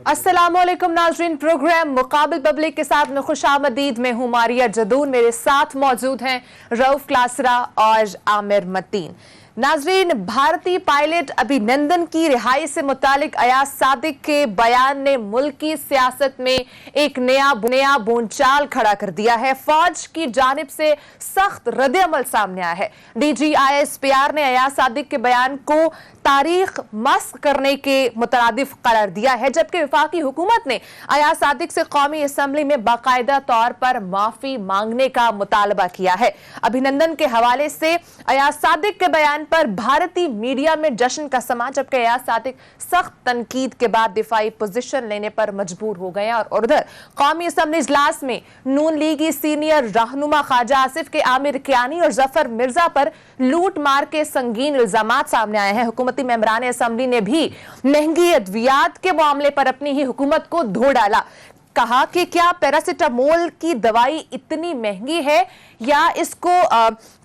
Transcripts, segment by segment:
अस्सलामुअलैकुम नाज़रीन, programme मुकाबिल public के साथ में खुशामदीद में हूं मारिया जदून। मेरे साथ मौजूद हैं रऊफ क्लासरा और आमिर मतीन। नाज़रीन, भारतीय पायलट अभिनंदन की रिहाई से मुतालिक अयाज सादिक के बयान ने मुल्क की सियासत में एक नया बोलचाल खड़ा कर दिया है। फौज की जानिब से सख्त रद्द-ए-अमल सामने आया है। DGISPR ने अयाज सादिक के बयान को तारीख मस्क करने के मुतरादिफ करार दिया है, जबकि वफाकी हुकूमत ने अयाज सादिक से कौमी असम्बली में बाकायदा तौर पर माफी मांगने का मुतालबा किया है। अभिनंदन के हवाले से अयाज सादिक के बयान पर भारतीय मीडिया में जश्न का समा, जबकि अयाज सादिक सख्त तनकीद के बाद दिफाई पोजीशन लेने पर मजबूर हो गए। और उधर कौमी असम्बली इजलास में नून लीगी सीनियर रहनुमा ख्वाजा आसिफ के आमिर कियानी और जफर मिर्जा पर लूट मार के संगीन इल्जामात सामने आए हैं। हुकूमती मेंबरान असम्बली ने भी महंगी अद्वियात के मामले पर अपनी ही हुकूमत को धो डाला। कहा कि क्या पैरासिटामोल की दवाई इतनी महंगी है या इसको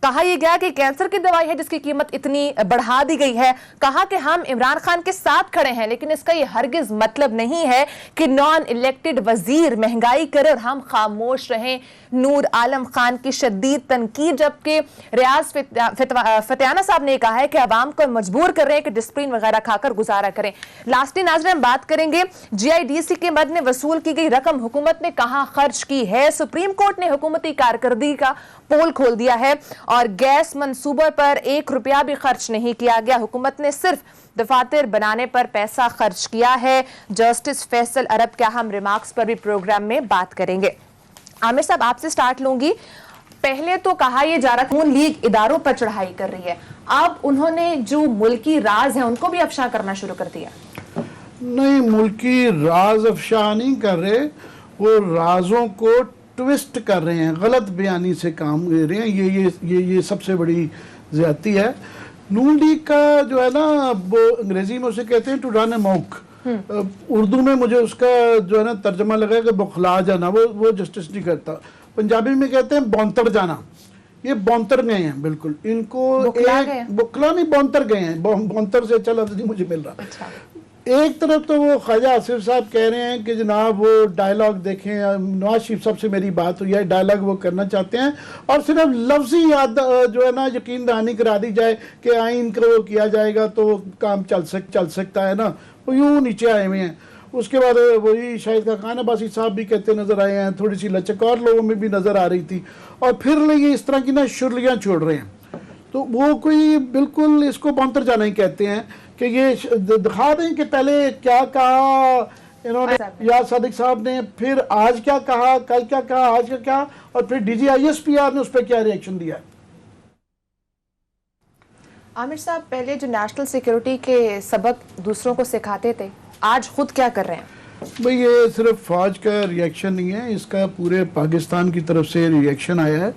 कहा यह गया कि कैंसर की दवाई है जिसकी कीमत इतनी बढ़ा दी गई है। कहा कि हम इमरान खान के साथ खड़े हैं, लेकिन इसका यह हरगिज मतलब नहीं है कि नॉन इलेक्टेड वजीर महंगाई करे और हम खामोश रहें। नूर आलम खान की शदीद तनकीद, जबकि रियाज फतेहाना साहब ने कहा है कि अवाम को मजबूर कर रहे हैं कि डिस्प्लिन वगैरह खाकर गुजारा करें। लास्टली नाज़रीन, हम बात करेंगे GIDC के मद में वसूल की गई रकम हुकूमत ने कहां खर्च की है। सुप्रीम कोर्ट ने हुकूमती कारकर्दगी का पोल खोल दिया है और गैस मंसूबे पर 1 रुपया भी खर्च नहीं किया गया। हुकूमत ने सिर्फ दफातर बनाने पर पैसा खर्च किया है। जस्टिस फैसल अरब के अहम रिमार्क्स पर भी प्रोग्राम में बात करेंगे। आमिर साहब, आपसे स्टार्ट लूंगी। पहले तो कहा यह जा रहा नून लीग इदारों पर चढ़ाई कर रही है, अब उन्होंने जो मुल्की राज है उनको भी अफशा करना शुरू कर दिया। नहीं, मुल्की राज अफशा नहीं कर रहे, वो राजों को ट्विस्ट कर रहे हैं, गलत बयानी से काम ले रहे हैं। ये सबसे बड़ी ज्यादती है। नून लीग का जो है ना, वो अंग्रेजी में उसे कहते हैं टू रन ए मौक। उर्दू में मुझे उसका जो है ना तर्जमा लगा कि बौखला जाना, वो जस्टिस नहीं करता। पंजाबी में कहते हैं बौंतर जाना। ये बौंतर गए हैं बिल्कुल। इनको बुखला नहीं, बौंतर गए हैं। बौंतर से अच्छा लफ्ज़ नहीं मुझे मिल रहा। अच्छा। एक तरफ तो वो ख्वाजा आसिफ साहब कह रहे हैं कि जनाब वो डायलॉग देखें, नवाज शरीफ साहब से मेरी बात हुई है, डायलॉग वो करना चाहते हैं और सिर्फ लफ्जी याद जो है ना यकीन दहानी करा दी जाए कि आइन को वो किया जाएगा तो काम चल सकता है ना, वो यूं नीचे आए हुए हैं। उसके बाद वही शाहिद खान अब्बासी साहब भी कहते नजर आए हैं, थोड़ी सी लचक और लोगों में भी नजर आ रही थी। और फिर ये इस तरह की ना शुरलियाँ छोड़ रहे हैं, तो वो कोई बिल्कुल इसको बौंतर जाना ही कहते हैं कि ये दिखा दें कि पहले क्या कहा इन्होंने याद सादिक साहब ने, फिर आज क्या कहा, कल क्या कहा, आज क्या, और फिर DGISPR ने उस पर क्या रिएक्शन दिया। आमिर साहब, पहले जो नेशनल सिक्योरिटी के सबक दूसरों को सिखाते थे, आज खुद क्या कर रहे हैं? भाई, ये सिर्फ फौज का रिएक्शन नहीं है, इसका पूरे पाकिस्तान की तरफ से रिएक्शन आया है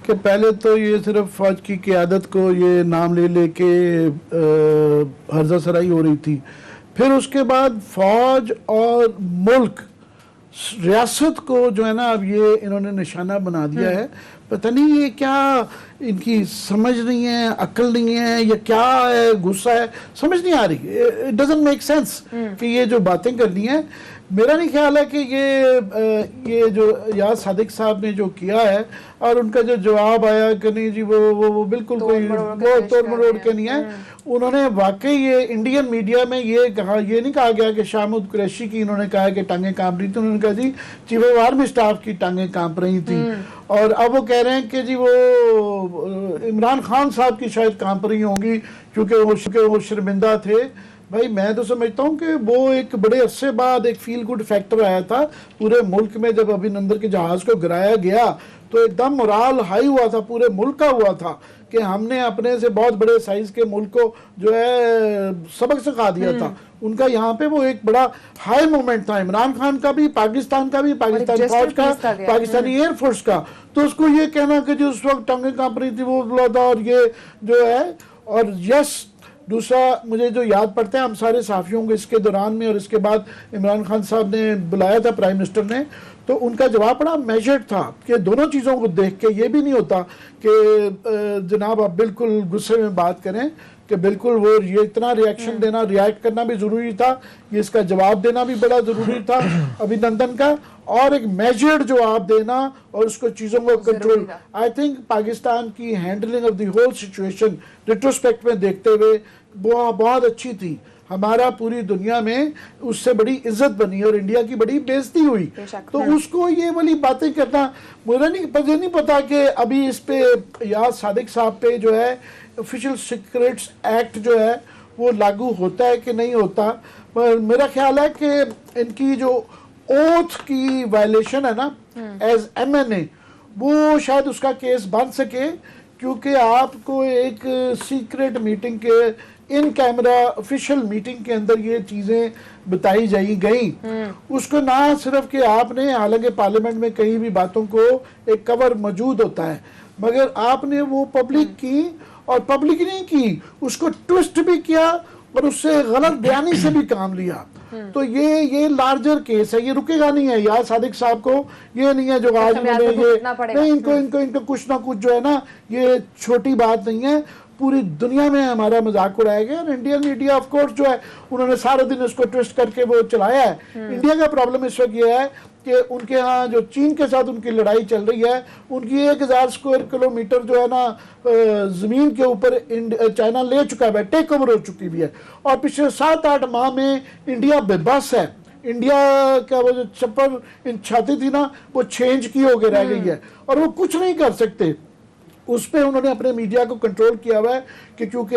कि पहले तो ये सिर्फ फौज की क़यादत को ये नाम ले के हर्जा सराई हो रही थी। फिर उसके बाद फौज और मुल्क रियासत को जो है ना अब ये इन्होंने निशाना बना दिया है। पता नहीं ये क्या इनकी समझ नहीं है, अक्ल नहीं है, या क्या है, गुस्सा है, समझ नहीं आ रही। इट डजंट मेक सेंस कि ये जो बातें करनी है। मेरा नहीं ख्याल है कि ये जो याद सादिक साहब ने जो किया है और उनका जो जवाब आया कि नहीं जी वो बिल्कुल कोई वो तोड़ मरोड़ के नहीं है। उन्होंने वाकई ये इंडियन मीडिया में ये कहा, ये नहीं कहा गया कि शामुद कुरैशी की इन्होंने कहा कि टांगें कांप रही थी, उन्होंने कहा जी चीफ ऑफ आर्मी स्टाफ की टांगें कांप रही थी। और अब वो कह रहे हैं कि जी वो इमरान खान साहब की शायद कांप रही होंगी क्योंकि वो शर्मिंदा थे। भाई, मैं तो समझता हूँ कि वो एक बड़े अरसे बाद एक फील गुड फैक्टर आया था पूरे मुल्क में। जब अभिनंदन के जहाज़ को गिराया गया तो एकदम मोराल हाई हुआ था, पूरे मुल्क का हुआ था कि हमने अपने से बहुत बड़े साइज के मुल्क को जो है सबक सिखा दिया था। उनका यहाँ पे वो एक बड़ा हाई मोमेंट था, इमरान खान का भी, पाकिस्तान का भी, पाकिस्तानी फौज का, पाकिस्तानी एयरफोर्स का। तो उसको ये कहना कि जो उस वक्त टांगें कांप रही थी वो बोला था, और ये जो है। और यस, दूसरा मुझे जो याद पड़ता है, हम सारे सहाफ़ियों को इसके दौरान में और इसके बाद इमरान खान साहब ने बुलाया था प्राइम मिनिस्टर ने, तो उनका जवाब बड़ा मेजर्ड था कि दोनों चीज़ों को देख के ये भी नहीं होता कि जनाब आप बिल्कुल गुस्से में बात करें कि बिल्कुल वो ये इतना रिएक्शन देना, रिएक्ट करना भी ज़रूरी था, ये इसका जवाब देना भी बड़ा ज़रूरी था अभिनंदन का, और एक मेजर्ड जवाब देना और उसको चीज़ों को कंट्रोल। आई थिंक पाकिस्तान की handling of the whole situation retrospect में देखते हुए बहुत अच्छी थी। हमारा पूरी दुनिया में उससे बड़ी इज्जत बनी और इंडिया की बड़ी बेइज्जती हुई। तो उसको ये वाली बातें करना, मुझे नहीं पता कि अभी इस पे याद सादिक साहब पे जो है ऑफिशियल सीक्रेट्स एक्ट जो है वो लागू होता है कि नहीं होता, पर मेरा ख्याल है कि इनकी जो ओथ की वायलेशन है ना एज MNA, वो शायद उसका केस बन सके, क्योंकि आपको एक सीक्रेट मीटिंग के इन कैमरा ऑफिशियल मीटिंग के अंदर ये चीजें बताई गई उसको ना सिर्फ कि आपने, हालांकि पार्लियामेंट में कहीं भी बातों को एक कवर मौजूद होता है, मगर आपने वो पब्लिक की और पब्लिक नहीं की, उसको ट्विस्ट भी किया और उससे गलत बयानी से भी काम लिया। तो ये लार्जर केस है, ये रुकेगा नहीं है यार सादिक साहब को, ये नहीं है जो आज उन्होंने ये नहीं, इनको कुछ ना कुछ जो है ना, ये छोटी बात नहीं है, पूरी दुनिया में हमारा मजाक उड़ाया गया। और इंडियन मीडिया ऑफ कोर्स जो है उन्होंने सारे दिन इसको ट्विस्ट करके वो चलाया है। इंडिया का प्रॉब्लम इस वक्त ये है कि उनके यहाँ जो चीन के साथ उनकी लड़ाई चल रही है, उनकी 1000 स्क्वायर किलोमीटर जो है ना जमीन के ऊपर चाइना ले चुका है, टेक ओवर हो चुकी भी है, और पिछले 7-8 माह में इंडिया बेबस है। इंडिया का वो जो चप्पल इन छाती थी ना, वो चेंज की होकर रह गई है और वो कुछ नहीं कर सकते। उस पर उन्होंने अपने मीडिया को कंट्रोल किया हुआ है कि क्योंकि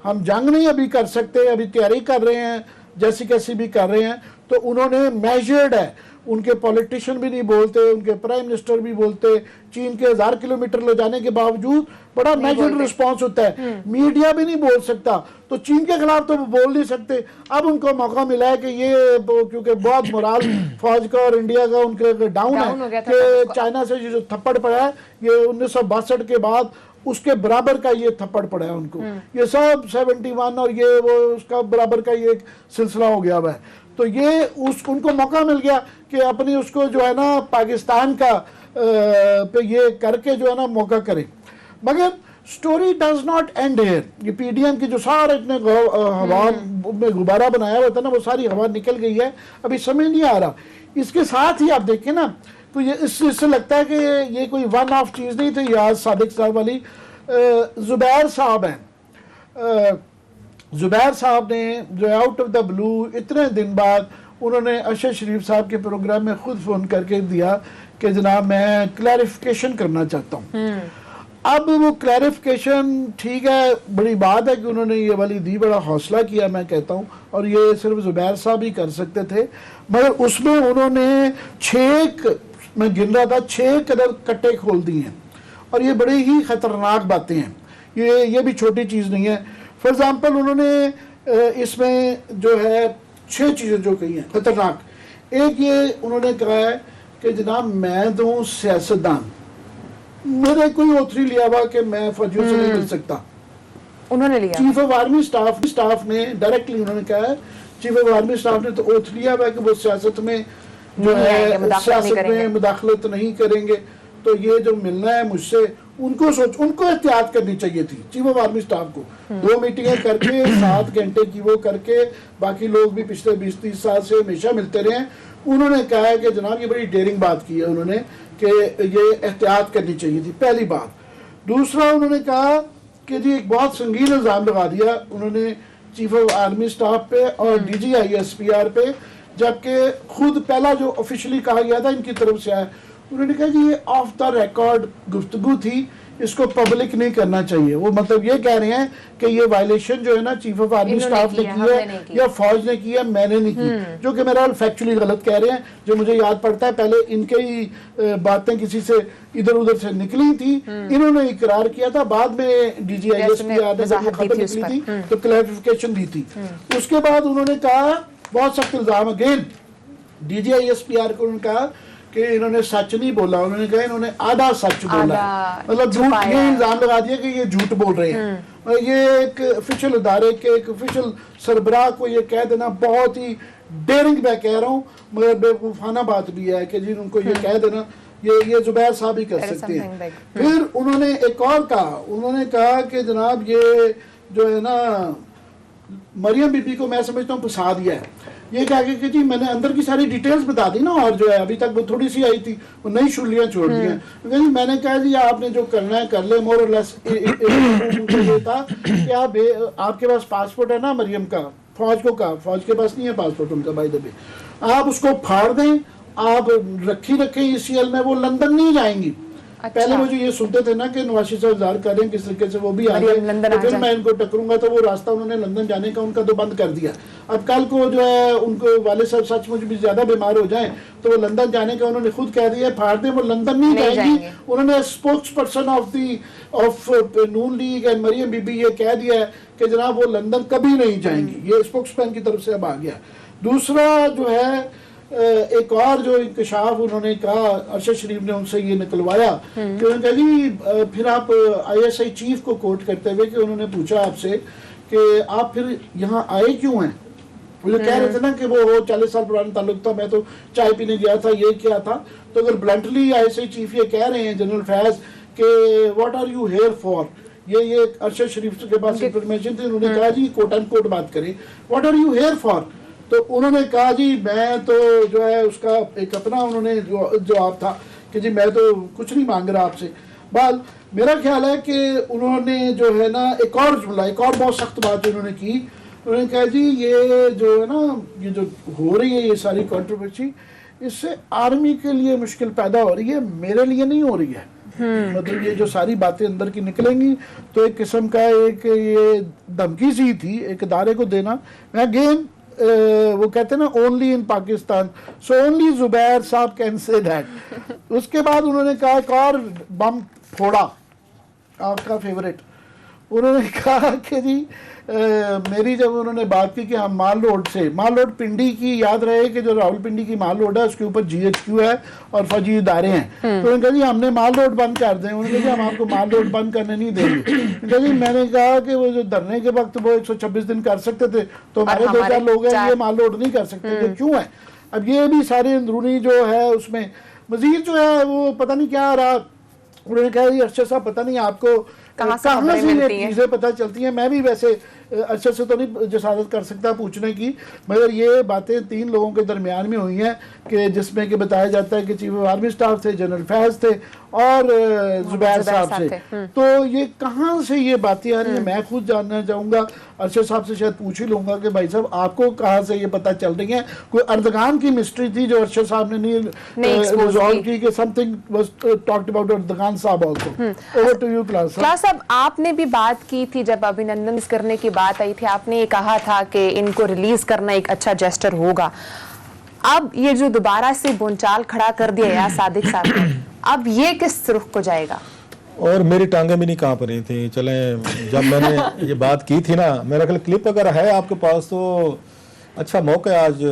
हम जंग नहीं अभी कर सकते, अभी तैयारी कर रहे हैं, जैसी कैसी भी कर रहे हैं, तो उन्होंने मेजर्ड है। उनके पॉलिटिशियन भी नहीं बोलते, उनके प्राइम मिनिस्टर भी बोलते, चीन के 1000 किलोमीटर ले जाने के बावजूद बड़ा मेजर्ड रिस्पांस होता है। मीडिया भी नहीं बोल सकता, तो चीन के खिलाफ तो वो बोल नहीं सकते। अब उनको मौका मिला है कि ये क्योंकि बहुत मोराल फौज का और इंडिया का उनके डाउन है कि चाइना से जो थप्पड़ पड़ा है ये 1962 के बाद, उसके बराबर का ये थप्पड़ पड़ा है उनको। ये सब 71 और ये वो उसका बराबर का ये एक सिलसिला हो गया हुआ है। तो ये उनको मौका मिल गया कि अपनी उसको जो है ना पाकिस्तान का पे ये करके जो है ना मौका करें। मगर story does not and here. ये PDM की जो सारे इतने हवा में गुब्बारा बनाया हुआ था ना, वो सारी हवा निकल गई है, अभी समझ नहीं आ रहा। इसके साथ ही आप देखें ना, तो ये इससे लगता है कि ये कोई वन ऑफ चीज़ नहीं थी। याद सादिक साहब वाली जुबैर साहब हैं, जुबैर साहब ने जो आउट ऑफ द ब्लू इतने दिन बाद उन्होंने अरशद शरीफ साहब के प्रोग्राम में खुद फ़ोन करके दिया कि जनाब मैं क्लैरिफिकेशन करना चाहता हूँ। अब वो क्लैरिफिकेशन ठीक है, बड़ी बात है कि उन्होंने ये वाली दी, बड़ा हौसला किया मैं कहता हूँ, और ये सिर्फ जुबैर साहब ही कर सकते थे। मगर उसमें उन्होंने 6, मैं गिन रहा था, 6 कदर कट्टे खोल दिए हैं, और ये बड़ी ही ख़तरनाक बातें हैं। ये भी छोटी चीज़ नहीं है। फॉर एग्ज़ाम्पल उन्होंने इसमें जो है 6 चीज़ें जो कही हैं खतरनाक। एक ये उन्होंने कहा है कि जनाब मैं तो सियासतदान, मेरे कोई ओथरी लिया हुआ कि मैं फौजियों से नहीं मिल सकता। उन्होंने लिया, चीफ ऑफ आर्मी स्टाफ ने डायरेक्टली उन्होंने कहा है, चीफ ऑफ आर्मी स्टाफ ने तो ओथ लिया हुआ है कि वो सियासत में जो है सियासत में मुदाखलत नहीं करेंगे। तो ये जो मिलना है मुझसे, उनको एहतियात करनी चाहिए थी चीफ ऑफ आर्मी स्टाफ को। 2 मीटिंगें करके 7 घंटे की वो करके, बाकी लोग भी पिछले 20-30 साल से हमेशा मिलते रहे। उन्होंने कहा है कि जनाब ये बड़ी डेयरिंग बात की है उन्होंने कि ये एहतियात करनी चाहिए थी, पहली बात। दूसरा उन्होंने कहा कि जी एक बहुत संगीन इल्ज़ाम लगा दिया उन्होंने चीफ ऑफ आर्मी स्टाफ पे और DGI-SPR पे, जबकि खुद पहला जो ऑफिशियली कहा गया था इनकी तरफ से आया, उन्होंने कहा कि ये ऑफ द रिकॉर्ड गुफ्तगू थी, इसको पब्लिक नहीं करना चाहिए। वो मतलब ये कह रहे हैं कि ये वायलेशन जो है ना चीफ ऑफ आर्मी स्टाफ ने की है या फौज ने की है, मैंने नहीं की, जो कि मेरा फैक्चुअली गलत कह रहे हैं। जो मुझे याद पड़ता है पहले इनके ही बातें किसी से इधर उधर से निकली थी, इन्होंने इकरार किया था, बाद में DGI-SPR ने खबर निकली थी तो क्लैरिफिकेशन दी थी। उसके बाद उन्होंने कहा बहुत सख्त इल्जाम अगेन DGI-SPR को, उन्होंने कहा कि इन्होंने सच नहीं बोला, उन्होंने कहा इन्होंने आधा सच बोला, मतलब झूठ, ये इल्जाम लगा दिया कि ये झूठ बोल रहे हैं। ये एक ऑफिशियल इदारे के एक ऑफिशियल सरबराह को ये कह देना बहुत ही डेयरिंग मैं कह रहा हूँ मगर बेवकूफाना बात भी है कि जी उनको ये कह देना ये जुबैर साहब ही कर There is सकते हैं। something big. फिर उन्होंने एक और कहा, उन्होंने कहा कि जनाब ये जो है ना मरियम बीबी को मैं समझता हूँ फंसा दिया है। ये कहा कि जी मैंने अंदर की सारी डिटेल्स बता दी ना, और जो है अभी तक वो थोड़ी सी आई थी वो नई शुलियाँ छोड़ दी हैं। जी मैंने कहा जी आपने जो करना है कर ले, मोर और लेस ये था कि आपके पास पासपोर्ट है ना मरियम का, फौज को कहा, फौज के पास नहीं है पासपोर्ट उनका बाय द वे, आप उसको फाड़ दें, आप रखें ECL में, वो लंदन नहीं जाएंगी। अच्छा। पहले मुझे ये सुनते थे ना कि नवाशी साहब जार कर रहे हैं किस तरीके से वो भी आ मरियम गए, लंदन तो आ फिर जाए। मैं इनको टकरूंगा, तो वो रास्ता उन्होंने लंदन जाने का उनका तो बंद कर दिया। अब कल को जो है उनको वाले साहब सचमुच भी ज्यादा बीमार हो जाए तो वो लंदन जाने का उन्होंने खुद कह दिया, फाड़ दें, वो लंदन नहीं जाएंगी। उन्होंने spokesperson of Noon league and Maryam Bibi ये कह दिया है कि जनाब वो लंदन कभी नहीं जाएंगी। ये स्पोक्समैन की तरफ से अब आ गया। दूसरा जो है एक और जो इंकशाफ उन्होंने कहा, अरशद शरीफ ने उनसे ये निकलवाया कि उन्होंने कहा जी फिर आप ISI चीफ को कोट करते हुए कि उन्होंने पूछा आपसे कि आप फिर यहाँ आए क्यों हैं। वो कह रहे थे ना कि वो 40 साल पुराना ताल्लुक था, मैं तो चाय पीने गया था, ये क्या था। तो अगर ब्लंटली ISI चीफ ये कह रहे हैं जनरल फैज कि what are you here for, ये अरशद शरीफ के पास इंफॉर्मेशन थी, उन्होंने कहा जी कोट एंड कोट बात करें, what are you here for. तो उन्होंने कहा जी मैं तो जो है उसका एक अपना उन्होंने जवाब था कि जी मैं तो कुछ नहीं मांग रहा आपसे। बाल मेरा ख्याल है कि उन्होंने जो है ना एक और जुमला, एक और बहुत सख्त बात उन्होंने की, उन्होंने कहा जी ये जो है ना ये जो हो रही है ये सारी कंट्रोवर्सी, इससे आर्मी के लिए मुश्किल पैदा हो रही है, मेरे लिए नहीं हो रही है। मतलब ये जो सारी बातें अंदर की निकलेंगी तो एक किस्म का एक ये धमकी सी थी एक इदारे को देना। मैं अगेन वो कहते हैं ना only in Pakistan, so only Zubair साहब कैन से दैट। उसके बाद उन्होंने कहा एक और बम फोड़ा, आपका फेवरेट। उन्होंने कहा कि जी मेरी जब उन्होंने बात की कि हम माल रोड से, माल रोड पिंडी की, याद रहे कि जो रावलपिंडी की माल रोड है उसके ऊपर GHQ है और फौजी इदारे हैं, तो उन्होंने कहा जी हमने माल रोड बंद कर दें। उन्होंने कहा जी हम आपको माल रोड बंद करने नहीं देंगे। कहा जी मैंने कहा कि वो जो धरने के वक्त वो 126 दिन कर सकते थे, तो हमारे 2-4 लोग हैं ये माल रोड नहीं कर सकते, तो क्यों है। अब ये भी सारे अंदरूनी जो है उसमें मजीद जो है वो पता नहीं क्या रहा। उन्होंने कहा जी अरशद साहब पता नहीं आपको कहाँ से ये चीजें पता चलती हैं। मैं भी वैसे अरशद से तो नहीं जसादत कर सकता पूछने की, मगर ये बातें 3 लोगों के दरमियान में हुई हैं कि जिसमें कि बताया जाता है कि चीफ ऑफ आर्मी स्टाफ थे, जनरल फैज थे और जुबैर साहब थे। तो ये कहाँ से ये बातें आ रही हैं, मैं खुद जानना चाहूँगा। अरशद साहब से शायद पूछ ही लूँगा कि भाई साहब आपको कहाँ से ये पता चल रही है। कोई अर्दगान की मिस्ट्री थी जो अरशद साहब ने नहीं रिजॉल्व की कि something was talked about Erdogan साहब आल्सो। ओवर टू यू क्लास साहब। आपने भी बात की थी जब अभिनंदन करने की बात आई थी, आपने ये कहा था कि इनको रिलीज करना एक अच्छा जेस्टर होगा। अब ये जो दोबारा से बोलचाल खड़ा कर दिया या सादिक साहब ने, अब ये किस रुख को जाएगा। और मेरी टांगें भी नहीं कांप रही थी। चले जब मैंने ये बात की थी ना, मेरा ख्याल क्लिप अगर है आपके पास तो अच्छा मौका है। आज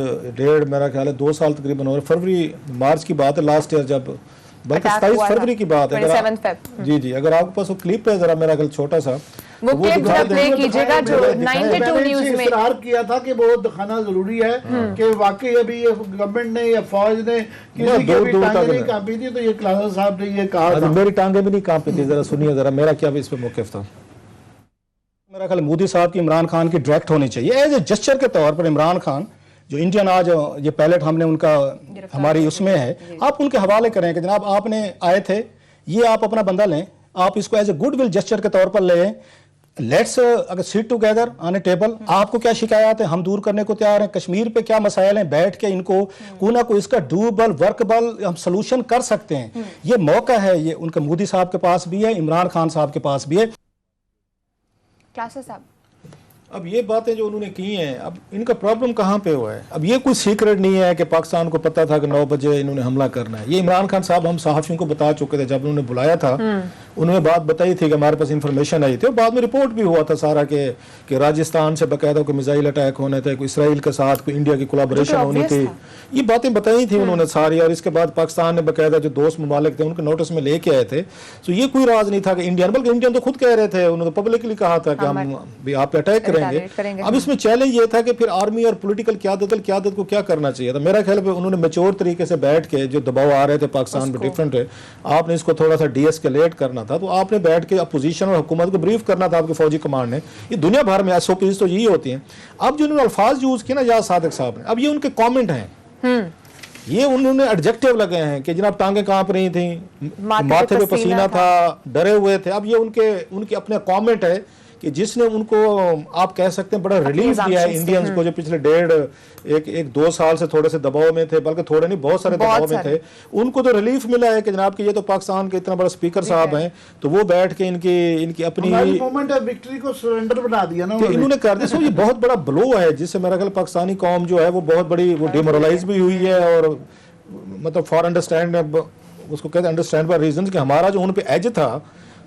मेरा ख्याल है 2 साल तकरीबन हो रहे, फरवरी मार्च की बात है लास्ट ईयर, जब बल्कि 27 फरवरी की बात है। जी अगर आपके पास वो क्लिप है जरा मेरा ख्याल छोटा सा वो क्लिप प्ले कीजिएगा जो 92 न्यूज में इकरार किया था कि वो दिखाना जरूरी है कि वाकई अभी ये गवर्नमेंट ने या फौज ने किसी की भी टांगें नहीं कांपी थी। तो ये क्लासा साहब ने ये कहा था मेरी टांगें भी नहीं कांपी थी। जरा सुनिए जरा मेरा क्या इस पे मौक़िफ़ था। मेरा ख्याल मोदी साहब की इमरान खान की डायरेक्ट होनी चाहिए एज ए जेस्चर के तौर पर। इमरान खान जो इंडियन आज ये पायलट हमने उनका हमारी उसमें है, आप उनके हवाले करें कि जनाब आपने आए थे, ये आप अपना बंदा लें, आप इसको as a goodwill gesture के तौर पर लें। लेट्स अगर sit together on a table, आपको क्या शिकायत है हम दूर करने को तैयार हैं। कश्मीर पे क्या मसाइल हैं, बैठ के इनको को ना को इसका डूबल वर्कबल हम सोल्यूशन कर सकते हैं। ये मौका है, ये उनके मोदी साहब के पास भी है, इमरान खान साहब के पास भी है। क्लासा साहब अब ये बातें जो उन्होंने की हैं, अब इनका प्रॉब्लम कहाँ पे हुआ है। अब ये कोई सीक्रेट नहीं है कि पाकिस्तान को पता था कि 9 बजे इन्होंने हमला करना है। ये इमरान खान साहब हम सहाफ़ियों को बता चुके थे जब उन्होंने बुलाया था। उन्होंने बात बताई थी कि हमारे पास इंफॉर्मेशन आई थी और बाद में रिपोर्ट भी हुआ था सारा कि राजस्थान से बाकायदा कोई मिसाइल अटैक होने थे, कोई इसराइल के साथ कोई इंडिया की कोलाबोरेशन होनी थी। ये बातें बताई थी उन्होंने सारी, और इसके बाद पाकिस्तान ने बाकायदा जो दोस्त ममालिक थे उनके नोटिस में लेके आए थे। तो ये कोई राज नहीं था कि इंडियन, बल्कि इंडियन तो खुद कह रहे थे, उन्होंने पब्लिकली कहा था कि हम भी आप पे अटैक करेंगे। करेंगे। अब इसमें चैलेंज ये था कि फिर आर्मी और पॉलिटिकल क़यादत को क्या करना चाहिए था। मेरा ख्याल है उन्होंने मैच्योर तरीके से बैठ के, जो दबाव आ रहे थे पाकिस्तान में डिफरेंट है, आपने इसको थोड़ा सा डीएस्केलेट करना था। तो आपने बैठ के अपोजिशन और हुकूमत को ब्रीफ करना था आपके फौजी कमांड ने। ये दुनिया भर में एसओपीज तो यही होती हैं। अब जो उन्होंने अल्फाज यूज किए ना याद सादिक साहब ने, अब ये उनके कॉमेंट हैं, ये उन्होंने एडजेक्टिव लगे हैं कि जनाब टांगे कांप रही थी, माथे पे पसीना था, डरे हुए थे। अब ये उनके अपने कमेंट है कि जिसने उनको आप कह सकते हैं बड़ा रिलीफ दिया है इंडियंस को, जो पिछले 1.5-2 साल से थोड़े से दबाव में थे, बल्कि थोड़े नहीं बहुत सारे दबाव में थे। उनको तो रिलीफ मिला है कि जनाब कि ये तो पाकिस्तान के इतना बड़ा स्पीकर साहब हैं, तो वो बैठ के इनकी अपनी मोमेंट ऑफ विक्ट्री को सरेंडर बना दिया ना, तो इन्होंने कर दिया। ये बहुत बड़ा ब्लो है जिससे मेरा ख्याल पाकिस्तानी कौम जो है वो बहुत बड़ी वो डिमोरलाइज भी हुई है। और मतलब फॉर अंडरस्टैंड, उसको कहते हैं अंडरस्टैंडेबल रीजन, कि हमारा जो उन पे एज था,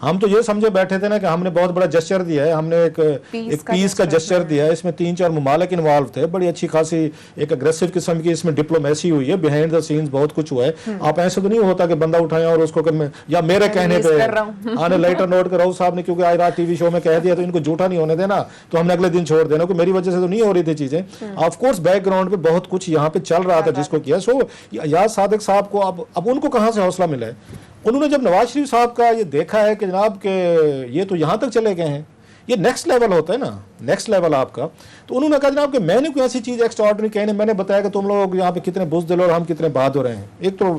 हम तो ये समझे बैठे थे ना कि हमने बहुत बड़ा जेस्चर दिया है, हमने एक पीस का जेस्चर दिया है। इसमें 3-4 ममालिक इन्वॉल्व थे, बड़ी अच्छी खासी एक अग्रेसिव किस्म की इसमें डिप्लोमेसी हुई है, बिहाइंड द सीन्स बहुत कुछ हुआ है। आप ऐसे तो नहीं होता कि बंदा उठाए और उसको या मेरे कहने पे आने लाइटर नोट कर राउत साहब ने क्योंकि आज रात टीवी शो में कह दिया तो इनको झूठा नहीं होने देना, तो हमने अगले दिन छोड़ देना, मेरी वजह से तो नहीं हो रही थी चीजें। ऑफकोर्स बैकग्राउंड पे बहुत कुछ यहाँ पे चल रहा था जिसको किया। सो याद सादिक साहब को अब उनको कहाँ से हौसला मिला है। उन्होंने जब नवाज शरीफ साहब का ये देखा है कि जनाब के ये तो यहाँ तक चले गए हैं, ये नेक्स्ट लेवल होता है ना, नेक्स्ट लेवल आपका, तो उन्होंने कहा जनाब कि मैंने कोई ऐसी चीज़ एक्स्ट्राऑर्डिनरी कहने, मैंने बताया कि तुम लोग यहाँ पे कितने बुज़दिल और हम कितने बहादुर हैं। एक तो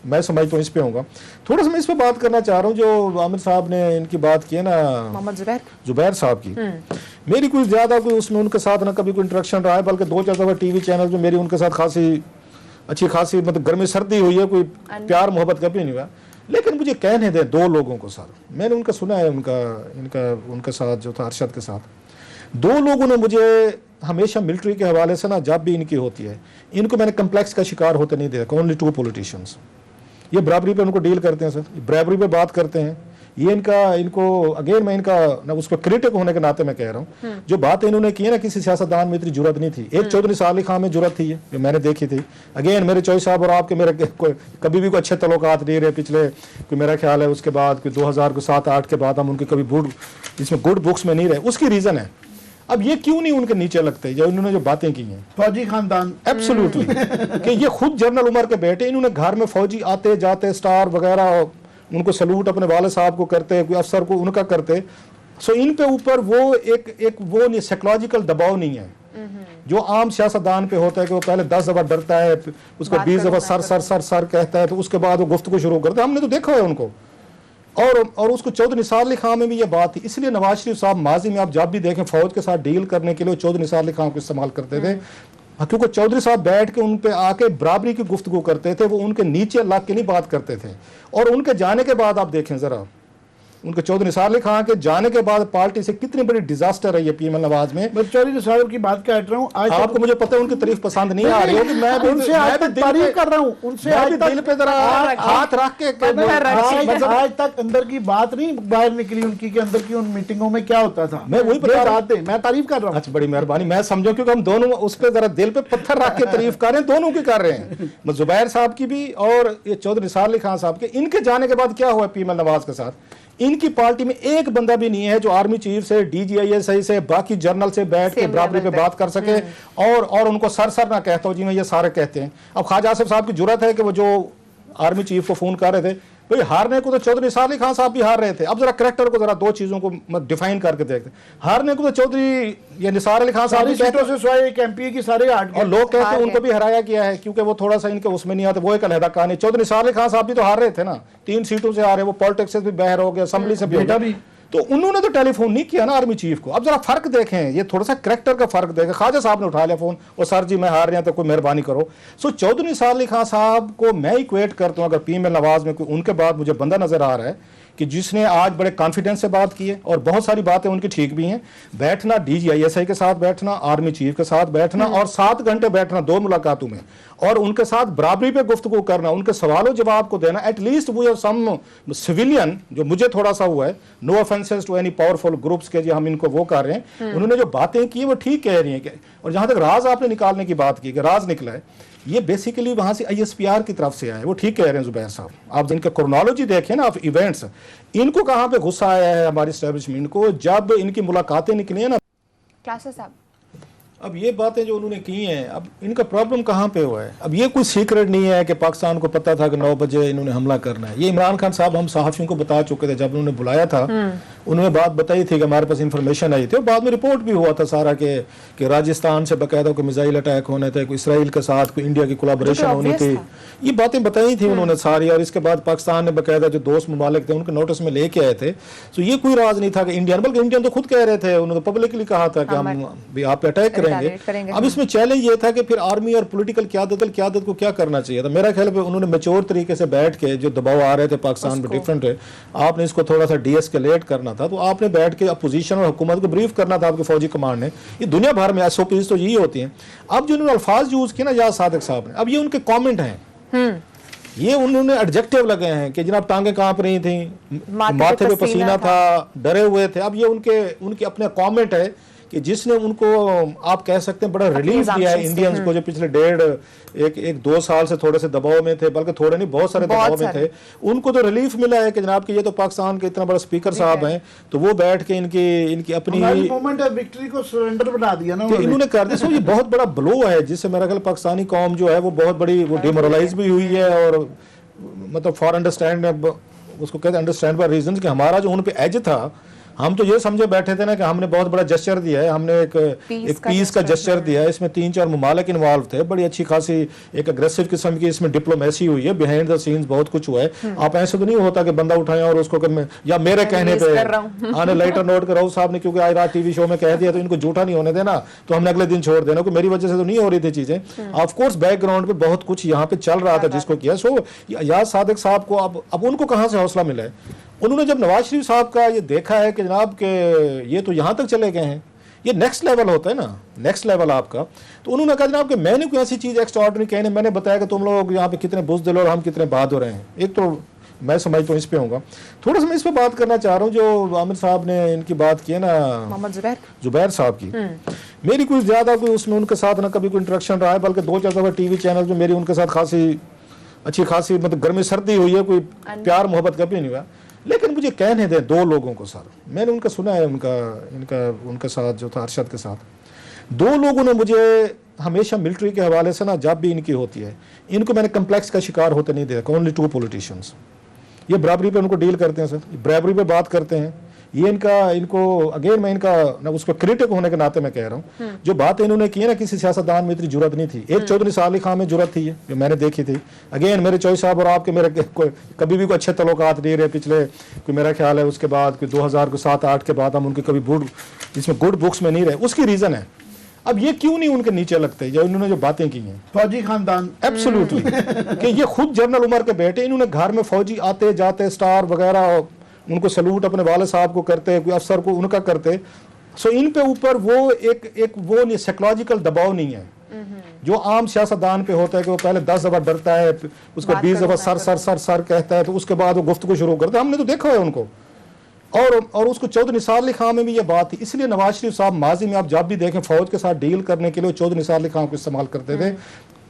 मैं समझता हूँ इस पे होगा, थोड़ा सा मैं इस पे बात करना चाह रहा हूँ जो आमिर साहब ने इनकी बात की है ना, मोहम्मद जुबैर साहब की। मेरी कोई ज़्यादा कोई उसमें उनके साथ ना कभी कोई इंटरेक्शन रहा है, बल्कि 2-4 दफ़ा टीवी चैनल में मेरी उनके साथ अच्छी खासी मतलब गर्मी सर्दी हुई है, कोई प्यार मोहब्बत कभी नहीं हुआ। लेकिन मुझे कहने दें 2 लोगों को सर, मैंने उनका सुना है, उनके साथ जो था अरशद के साथ, 2 लोगों ने मुझे हमेशा मिलिट्री के हवाले से ना जब भी इनकी होती है, इनको मैंने कम्प्लेक्स का शिकार होते नहीं देखा। ओनली 2 पॉलिटिशियंस, ये बराबरी पे उनको डील करते हैं सर, बराबरी पे बात करते हैं। ये इनको अगेन मैं इनका ना उसको क्रिटिक होने के नाते मैं कह रहा हूँ, जो बात इन्होंने की है ना, किसी सियासतदान में इतनी जुरत नहीं थी। एक चौधरी सालिक खान में जुरत थी, जो मैंने देखी थी। अगेन मेरे चौधरी साहब और आपके मेरे कभी भी कोई अच्छे तल्लुकात नहीं रहे पिछले, कोई मेरा ख्याल है उसके बाद कोई 2007-8 के बाद हम उनके कभी इसमें गुड बुक्स में नहीं रहे। उसकी रीज़न है, अब ये क्यों नहीं उनके नीचे लगते जो इन्होंने जो बातें की हैं, फौजी खानदान एब्सोल्युटली कि ये खुद जनरल उमर के बेटे, इन्होंने घर में फौजी आते जाते स्टार वगैरह, उनको सलूट अपने वाले साहब को करते, कोई अफसर को उनका करते। सो इन पे ऊपर वो एक वो नहीं, साइकोलॉजिकल दबाव नहीं है जो आम सियासतदान पे होता है कि वो पहले 10 दफा डरता है, उसको 20 दफा सर कहता है, तो उसके बाद वो गुफ्तगू शुरू करता है। हमने तो देखा है उनको, और उसको चौधरी निसार अली खान में भी ये बात थी। इसलिए नवाज शरीफ साहब माजी में आप जब भी देखें फौज के साथ डील करने के लिए चौधरी निसार अली खान को इस्तेमाल करते थे, क्योंकि चौधरी साहब बैठ के उन पे आके बराबरी की गुफ्तगू करते थे, वो उनके नीचे लग के नहीं बात करते थे। और उनके जाने के बाद आप देखें जरा, उनके चौधरी निसार अली खान के जाने के बाद पार्टी से कितनी बड़ी डिजास्टर है ये पीएम नवाज में। मैं चौधरी निसार की बात कर रहा हूँ, आपको मुझे पता है उनकी तारीफ पसंद नहीं आ रही है, कि मैं उनसे तारीफ कर रहा हूँ, उनसे दिल पे जरा हाथ रख के आज तक अंदर की बात नहीं बाहर निकली उनकी, के अंदर की उन मीटिंगों में क्या होता था, मैं वही बता रहा हूं, मैं तारीफ कर रहा हूँ। अच्छा, बड़ी मेहरबानी, मैं समझो क्योंकि हम दोनों उस पर जरा दिल पे पत्थर रख के तारीफ कर रहे हैं, दोनों की कर रहे हैं, जुबैर साहब की भी और ये चौधरी निसार अली खान साहब के। इनके जाने के बाद क्या हुआ पीएम नवाज के साथ, इनकी पार्टी में एक बंदा भी नहीं है जो आर्मी चीफ से, DGISI से, बाकी जनरल से बैठ के बराबरी पे बात कर सके और उनको सर ना कहता हो जी मैं ये सारे कहते हैं। अब ख्वाजा आसिफ साहब की जरूरत है कि वो जो आर्मी चीफ को फोन कर रहे थे, भाई हारने को तो चौधरी निसार अली खान साहब भी हार रहे थे। अब जरा करेक्टर को जरा 2 चीजों को डिफाइन करके देखते, हारने को तो चौधरी ये निसार अली खान साहब MP की सारे और लोग कहते हैं उनको भी हराया गया है क्योंकि वो थोड़ा सा इनके उसमें नहीं आते, वो एक अलहदा कहानी। चौधरी निसार अली खान साहब भी तो हार रहे थे ना, 3 सीटों से हारे, वो पॉलिटिक्स से भी बहर हो गया, असेंबली से भी, तो उन्होंने तो टेलीफोन नहीं किया ना आर्मी चीफ को। अब जरा फर्क देखें, ये थोड़ा सा करेक्टर का फर्क देखें। ख्वाजा साहब ने उठा लिया फोन, और सर जी मैं हार रहे हैं तो कोई मेहरबानी करो। सो चौधरी निसार अली खान साहब को मैं इक्वेट करता हूँ, अगर पीएम नवाज में कोई उनके बाद मुझे बंदा नजर आ रहा है कि जिसने आज बड़े कॉन्फिडेंस से बात की है, और बहुत सारी बातें उनकी ठीक भी हैं, बैठना DGISI के साथ बैठना, आर्मी चीफ के साथ बैठना और 7 घंटे बैठना 2 मुलाकातों में, और उनके साथ बराबरी पे गुफ्तगू करना, उनके सवालों जवाब को देना। एटलीस्ट वो सम सिविलियन जो मुझे थोड़ा सा हुआ है, no offences to any powerful groups के जो हम इनको वो कर रहे हैं, उन्होंने जो बातें की वो ठीक कह रही हैं। और जहां तक राज आपने निकालने की बात की कि राज निकला है, ये बेसिकली वहां से ISPR की तरफ से आया है, वो ठीक कह रहे हैं जुबैर साहब। आप इनका क्रोनोलॉजी देखें ना, आप इवेंट्स, इनको कहां पे गुस्सा आया है हमारी एस्टेब्लिशमेंट को, जब इनकी मुलाकातें निकली है ना क्लासर साहब, अब ये बातें जो उन्होंने की हैं, अब इनका प्रॉब्लम कहाँ पे हुआ है? अब ये कोई सीक्रेट नहीं है कि पाकिस्तान को पता था कि 9 बजे इन्होंने हमला करना है। ये इमरान खान साहब हम सहाफ़ियों को बता चुके थे, जब उन्होंने बुलाया था उन्होंने बात बताई थी कि हमारे पास इंफॉर्मेशन आई थी, और बाद में रिपोर्ट भी हुआ था सारा कि राजस्थान से बाकायदा कोई मिसाइल अटैक होने थे, कोई इसराइल के साथ कोई इंडिया की कोलाबोरेशन होनी थी, ये बातें बताई थी उन्होंने सारी। और इसके बाद पाकिस्तान ने बाकायदा जो दोस्त ममालिक थे उनके नोटिस में लेके आए थे। तो ये कोई राज नहीं था कि इंडियन, बल्कि इंडियन तो खुद कह रहे थे, उन्होंने पब्लिकली कहा था कि हम भी आप पे अटैक करेंगे। अब इसमें चैलेंज ये था कि फिर आर्मी और पॉलिटिकल क़यादत को क्या करना चाहिए था। मेरा ख्याल है उन्होंने मैच्योर तरीके से बैठ के, जो दबाव आ रहे थे पाकिस्तान पे डिफरेंट है, आपने इसको थोड़ा सा डीएस्केलेट करना था। तो आपने बैठ के अपोजिशन और हुकूमत को ब्रीफ करना था, आपके फौजी कमांड ने। ये दुनिया भर में एसओपीज तो यही होती हैं। अब जो उन्होंने अल्फाज यूज किए ना याद सादिक साहब ने, अब ये उनके कमेंट हैं, ये उन्होंने एडजेक्टिव लगे हैं कि जनाब टांगे कांप रही थी, माथे पे पसीना था, डरे हुए थे। अब ये उनके अपने कमेंट है कि जिसने उनको आप कह सकते हैं बड़ा रिलीफ दिया है इंडियंस को, जो पिछले 1.5-2 साल से थोड़े से दबाव में थे, बल्कि थोड़े नहीं बहुत सारे दबाव में थे, उनको तो रिलीफ मिला है कि जनाब कि ये तो पाकिस्तान के इतना बड़ा स्पीकर साहब हैं, तो वो बैठ के इनकी अपनी मोमेंट ऑफ विक्ट्री को सरेंडर बना दिया ना इन्होंने कर दिया। ये बहुत बड़ा ब्लो है, जिससे मेरा ख्याल पाकिस्तानी कौम जो है वो बहुत बड़ी वो डिमोरलाइज भी हुई है। और मतलब फॉर अंडरस्टैंड, उसको कहते हैं अंडरस्टैंड बाय रीजन, कि हमारा जो उन पे एज था, हम तो ये समझे बैठे थे ना कि हमने बहुत बड़ा जेस्चर दिया है, हमने एक पीस का जेस्चर दिया है। इसमें 3-4 ममालिक इन्वॉल्व थे, बड़ी अच्छी खासी एक अग्रेसिव किस्म की इसमें डिप्लोमेसी हुई है, बिहाइंड द सीन्स बहुत कुछ हुआ है। आप ऐसे तो नहीं होता कि बंदा उठाएं और उसको या मेरे कहने पे आने लाइटर नोट कर राउत साहब ने क्योंकि आज रात टीवी शो में कह दिया तो इनको झूठा नहीं होने देना, तो हमने अगले दिन छोड़ देना, क्योंकि मेरी वजह से तो नहीं हो रही थी चीजें। ऑफकोर्स बैकग्राउंड पे बहुत कुछ यहाँ पे चल रहा था जिसको किया। सो याद सादिक साहब को अब उनको कहाँ से हौसला मिला है? उन्होंने जब नवाज शरीफ साहब का ये देखा है कि जनाब के ये तो यहाँ तक चले गए हैं, ये नेक्स्ट लेवल होता है ना, नेक्स्ट लेवल आपका, तो उन्होंने कहा जनाब कि मैंने कोई ऐसी चीज़ एक्स्ट्राऑर्डिनरी कहने, मैंने बताया कि तुम लोग यहाँ पे कितने बुज़दिल और हम कितने बहादुर हैं। एक तो मैं समझता हूँ इस पे होगा, थोड़ा सा मैं इस पे बात करना चाह रहा हूँ जो आमिर साहब ने इनकी बात की है ना, मोहम्मद जुबैर साहब की। मेरी कोई ज़्यादा कोई उसमें उनके साथ ना कभी कोई इंटरेक्शन रहा है, बल्कि 2-4 दफ़ा टीवी चैनल में मेरी उनके साथ अच्छी खासी मतलब गर्मी सर्दी हुई है, कोई प्यार मोहब्बत कभी नहीं हुआ। लेकिन मुझे कहने दें 2 लोगों को सर, मैंने उनका सुना है, उनके साथ जो था अरशद के साथ, 2 लोगों ने मुझे हमेशा मिलिट्री के हवाले से ना जब भी इनकी होती है, इनको मैंने कम्प्लेक्स का शिकार होते नहीं देखा। ओनली 2 पॉलिटिशियंस, ये बराबरी पे उनको डील करते हैं सर, बराबरी पे बात करते हैं। ये इनको अगेन मैं इनका ना उसको क्रिटिक होने के नाते मैं कह रहा हूँ, जो बात इन्होंने की है ना, किसी सियासतदान में इतनी जरूरत नहीं थी। एक चौधरी साल खां में जरूरत थी, जो मैंने देखी थी। अगेन मेरे चौधरी साहब और आपके मेरे कभी भी कोई अच्छे तल्लुकात नहीं रहे पिछले, कोई मेरा ख्याल है उसके बाद कोई 2007-8 के बाद हम उनके कभी इसमें गुड बुक्स में नहीं रहे। उसकी रीजन है, अब ये क्यों नहीं उनके नीचे लगते, या उन्होंने जो बातें की हैं फौजी खानदान, एब्सोल्युटली कि ये खुद जनरल उमर के बेटे, इन्होंने घर में फौजी आते जाते स्टार वगैरह, उनको सलूट अपने वाले साहब को करते, कोई अफसर को उनका करते। सो इन पे ऊपर वो एक वो नहीं, साइकोलॉजिकल दबाव नहीं है जो आम सियासतदान पे होता है कि वो पहले 10 दफा डरता है, उसका 20 दफा सर कहता है, तो उसके बाद वो गुफ्तगू शुरू करता है। हमने तो देखा है उनको, और उसको चौधरी निसार अली खां में भी ये बात थी। इसलिए नवाज शरीफ साहब माजी में आप जब भी देखें फौज के साथ डील करने के लिए चौधरी निसार अली खां को इस्तेमाल करते थे,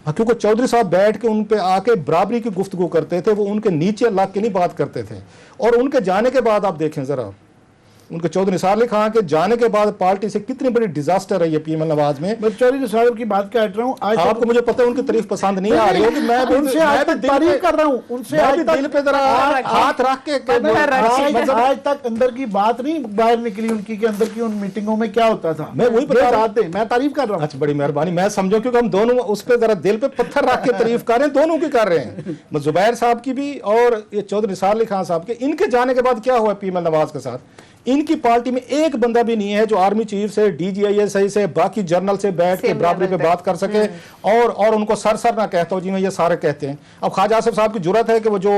क्योंकि चौधरी साहब बैठ के उन पे आके बराबरी की गुफ्तगू करते थे, वो उनके नीचे लग के नहीं बात करते थे। और उनके जाने के बाद आप देखें जरा, उनके चौधरी निसार अली खां के जाने के बाद पार्टी से कितनी बड़ी डिजास्टर है ये पीएमएल नवाज में। मैं चौधरी निसार की बात कर रहा हूँ, आज आपको मुझे पता है उनकी तारीफ पसंद नहीं आ रही होगी, मैं उनसे आज तक तारीफ कर रहा हूँ, उनसे आज तक दिल पे जरा हाथ रख के आज तक अंदर की बात नहीं बाहर निकली उनकी, के अंदर की उन मीटिंगों में क्या होता था, मैं वही बता रहा हूं, मैं तारीफ कर रहा हूँ। अच्छा, बड़ी मेहरबानी, मैं समझो क्योंकि हम दोनों उस पर जरा दिल पे पत्थर रख के तारीफ कर रहे हैं, दोनों की कर रहे हैं, जुबैर साहब की भी और ये चौधरी निसार अली खां साहब के। इनके जाने के बाद क्या हुआ पीएमएल नवाज के साथ, इनकी पार्टी में एक बंदा भी नहीं है जो आर्मी चीफ से, DGISI से, बाकी जनरल से बैठ के बराबरी पे बात कर सके और उनको सर ना कहता हो जी मैं ये सारे कहते हैं। अब ख्वाजा आसिफ साहब की जरूरत है कि वो जो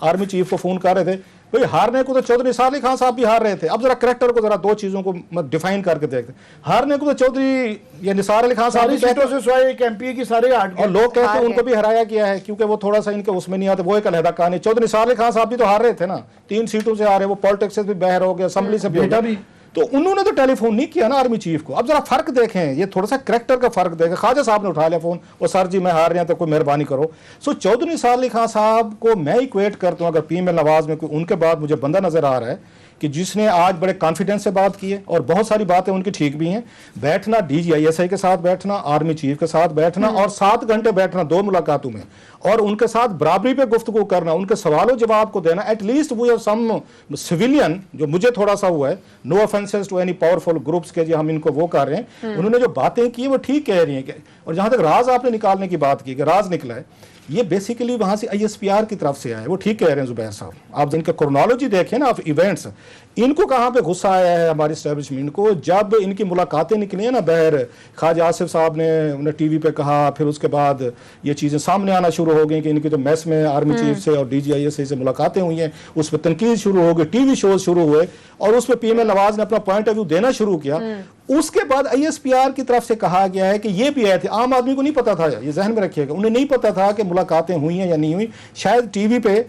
आर्मी चीफ को फोन कर रहे थे, भाई हारने को तो चौधरी निसार अली खां साहब भी हार रहे थे। अब जरा करेक्टर को जरा 2 चीजों को डिफाइन करके देखते, हारने को तो चौधरी या निसार अली खां साहब सीटों से सिवाय एक MP की सारे 8 और लोग कहते हैं उनको भी हराया गया है क्योंकि वो थोड़ा सा इनके उसमें नहीं आते, वो एक अलहदा कहानी। चौधरी निसार अली खां साहब भी तो हार रहे थे ना, 3 सीटों से हारे, वो पॉलिटिक्स से भी बाहर हो गए, असेंबली से भी, तो उन्होंने तो टेलीफोन नहीं किया ना आर्मी चीफ को। अब जरा फर्क देखें, ये थोड़ा सा करैक्टर का फर्क देखें। ख्वाजा साहब ने उठा लिया फोन, वो सर जी मैं हार रहे हैं तो कोई मेहरबानी करो। सो चौधरी निसार अली खां साहब को मैं इक्वेट करता हूं, अगर पीएमएल नवाज में कोई उनके बाद मुझे बंदा नजर आ रहा है कि जिसने आज बड़े कॉन्फिडेंस से बात की है और बहुत सारी बातें उनकी ठीक भी हैं। बैठना DGISI के साथ बैठना, आर्मी चीफ के साथ बैठना और 7 घंटे बैठना 2 मुलाकातों में और उनके साथ बराबरी पे गुफ्तगू करना, उनके सवालों जवाब को देना। एटलीस्ट वो सम सिविलियन जो मुझे थोड़ा सा हुआ है, no offences to any powerful groups के, जो हम इनको वो कर रहे हैं, उन्होंने जो बातें की वो ठीक कह रही हैं। और जहां तक राज आपने निकालने की बात की कि राज निकला है, ये बेसिकली वहां से ISPR की तरफ से आया है। वो ठीक कह रहे हैं जुबैर साहब, आप जिनका क्रोनोलॉजी देखें ना आप इवेंट्स, इनको कहां पे गुस्सा आया है हमारी एस्टेब्लिशमेंट को, जब इनकी मुलाकातें निकली हैं ना बहर ख्वाजा आसिफ साहब ने उन्हें टीवी पे कहा, फिर उसके बाद ये चीज़ें सामने आना शुरू हो गई कि इनकी तो मैस में आर्मी चीफ से और DGISI से मुलाकातें हुई हैं, उस पर तनकीद शुरू हो गई, TV शोज शुरू हुए और उस पर PM नवाज ने अपना पॉइंट ऑफ व्यू देना शुरू किया। उसके बाद ISPR की तरफ से कहा गया है कि ये भी आए थे, आम आदमी को नहीं पता था, ये जहन में रखिएगा, उन्हें नहीं पता था कि मुलाकातें हुई हैं या नहीं हुई। शायद TV पे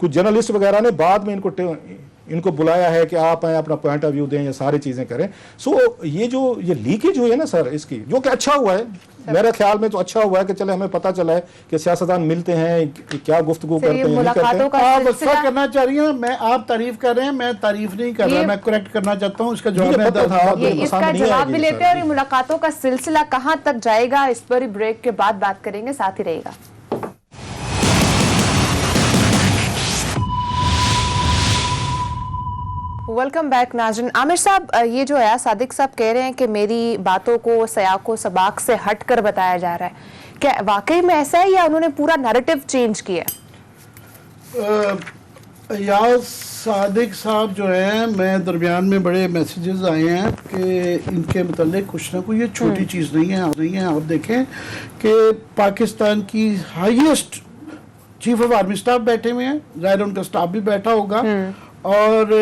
कुछ जर्नलिस्ट वगैरह ने बाद में इनको बुलाया है कि आप आए अपना पॉइंट ऑफ व्यू दें, ये सारी चीज़ें करें। सो ये लीकेज हुई है ना सर इसकी, जो कि अच्छा हुआ है मेरे ख्याल में, तो अच्छा हुआ है कि चले हमें पता चला है कि सियासतदान मिलते हैं, क्या गुफ्तगू करते हैं, नहीं करते हैं। आप अच्छा करना चाह रही हैं, मैं आप तारीफ कर रहे हैं, मैं तारीफ नहीं कर रहा, मैं करेक्ट करना चाहता हूँ। इसका जवाब इसका जवाब भी लेते हैं और ये मुलाकातों का सिलसिला कहाँ तक जाएगा, इस पर ब्रेक के बाद बात करेंगे, साथ ही रहेगा। वेलकम बैक नाज़रीन। आमिर साहब, ये जो है सादिक साहब कह रहे हैं कि मेरी बातों को सयाको सबाक से हटकर बताया जा रहा है, क्या वाकई में ऐसा है या उन्होंने पूरा नैरेटिव चेंज किया? या सादिक साहब जो है, मैं दरमियान में बड़े मैसेजेस आए हैं कि इनके मतलब कुछ ना कोई ये छोटी चीज़ नहीं है। आप देखें कि पाकिस्तान की highest chief of army staff बैठे हुए हैं, ज़ाहिर उनका स्टाफ भी बैठा होगा, और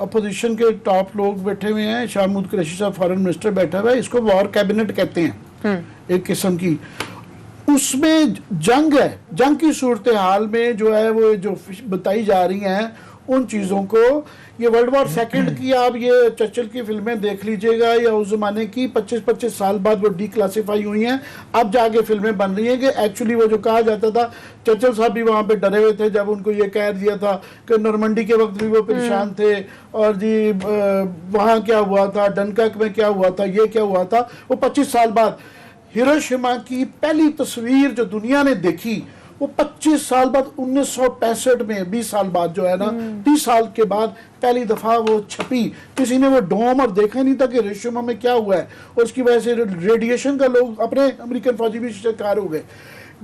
अपोजिशन के टॉप लोग बैठे हुए हैं। शाह महमूद कुरैशी साहब फॉरेन मिनिस्टर बैठा हुआ है, इसको वॉर कैबिनेट कहते हैं एक किस्म की। उसमें जंग है, जंग की सूरत हाल में जो है वो जो बताई जा रही हैं उन चीज़ों को, ये वर्ल्ड वॉर सेकंड की आप ये चर्चिल की फिल्में देख लीजिएगा या उस ज़माने की 25-25 साल बाद वो डिक्लासीफाई हुई हैं, अब जाके फिल्में बन रही हैं कि एक्चुअली वो जो कहा जाता था, चर्चिल साहब भी वहाँ पे डरे हुए थे जब उनको ये कह दिया था कि नॉर्मंडी के वक्त भी वो परेशान थे, और जी वहाँ क्या हुआ था, डनकर्क में क्या हुआ था, ये क्या हुआ था। वो 25 साल बाद हिरोशिमा की पहली तस्वीर जो दुनिया ने देखी, वो 25 साल बाद 1965 में, 20 साल बाद जो है ना, 30 साल के बाद पहली दफ़ा वो छपी। किसी ने वो डोम और देखा नहीं था कि हिरोशिमा में क्या हुआ है, और उसकी वजह से रेडिएशन का लोग अपने अमेरिकन फौजी भी शिकार हो गए।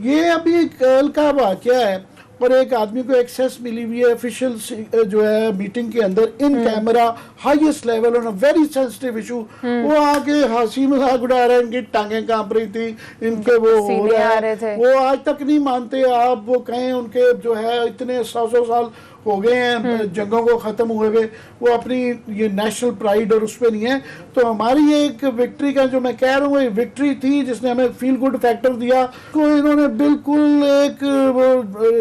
ये अभी कल का वाक़या है, और एक आदमी को एक्सेस मिली हुई है ऑफिशियल जो है मीटिंग के अंदर, in camera highest level on a very sensitive issue. वो आगे हंसी मजाक उड़ा रहे हैं, इनकी टांगें कांप रही थी, इनके वो हो रहे थे, वो आज तक नहीं मानते। आप वो कहें उनके जो है इतने 100 साल हो गए हैं जंगों को ख़त्म हुए हुए, वो अपनी ये नेशनल प्राइड और उस पर नहीं है। तो हमारी एक विक्ट्री का जो मैं कह रहा हूँ, ये विक्ट्री थी जिसने हमें फील गुड फैक्टर दिया, तो इन्होंने बिल्कुल एक,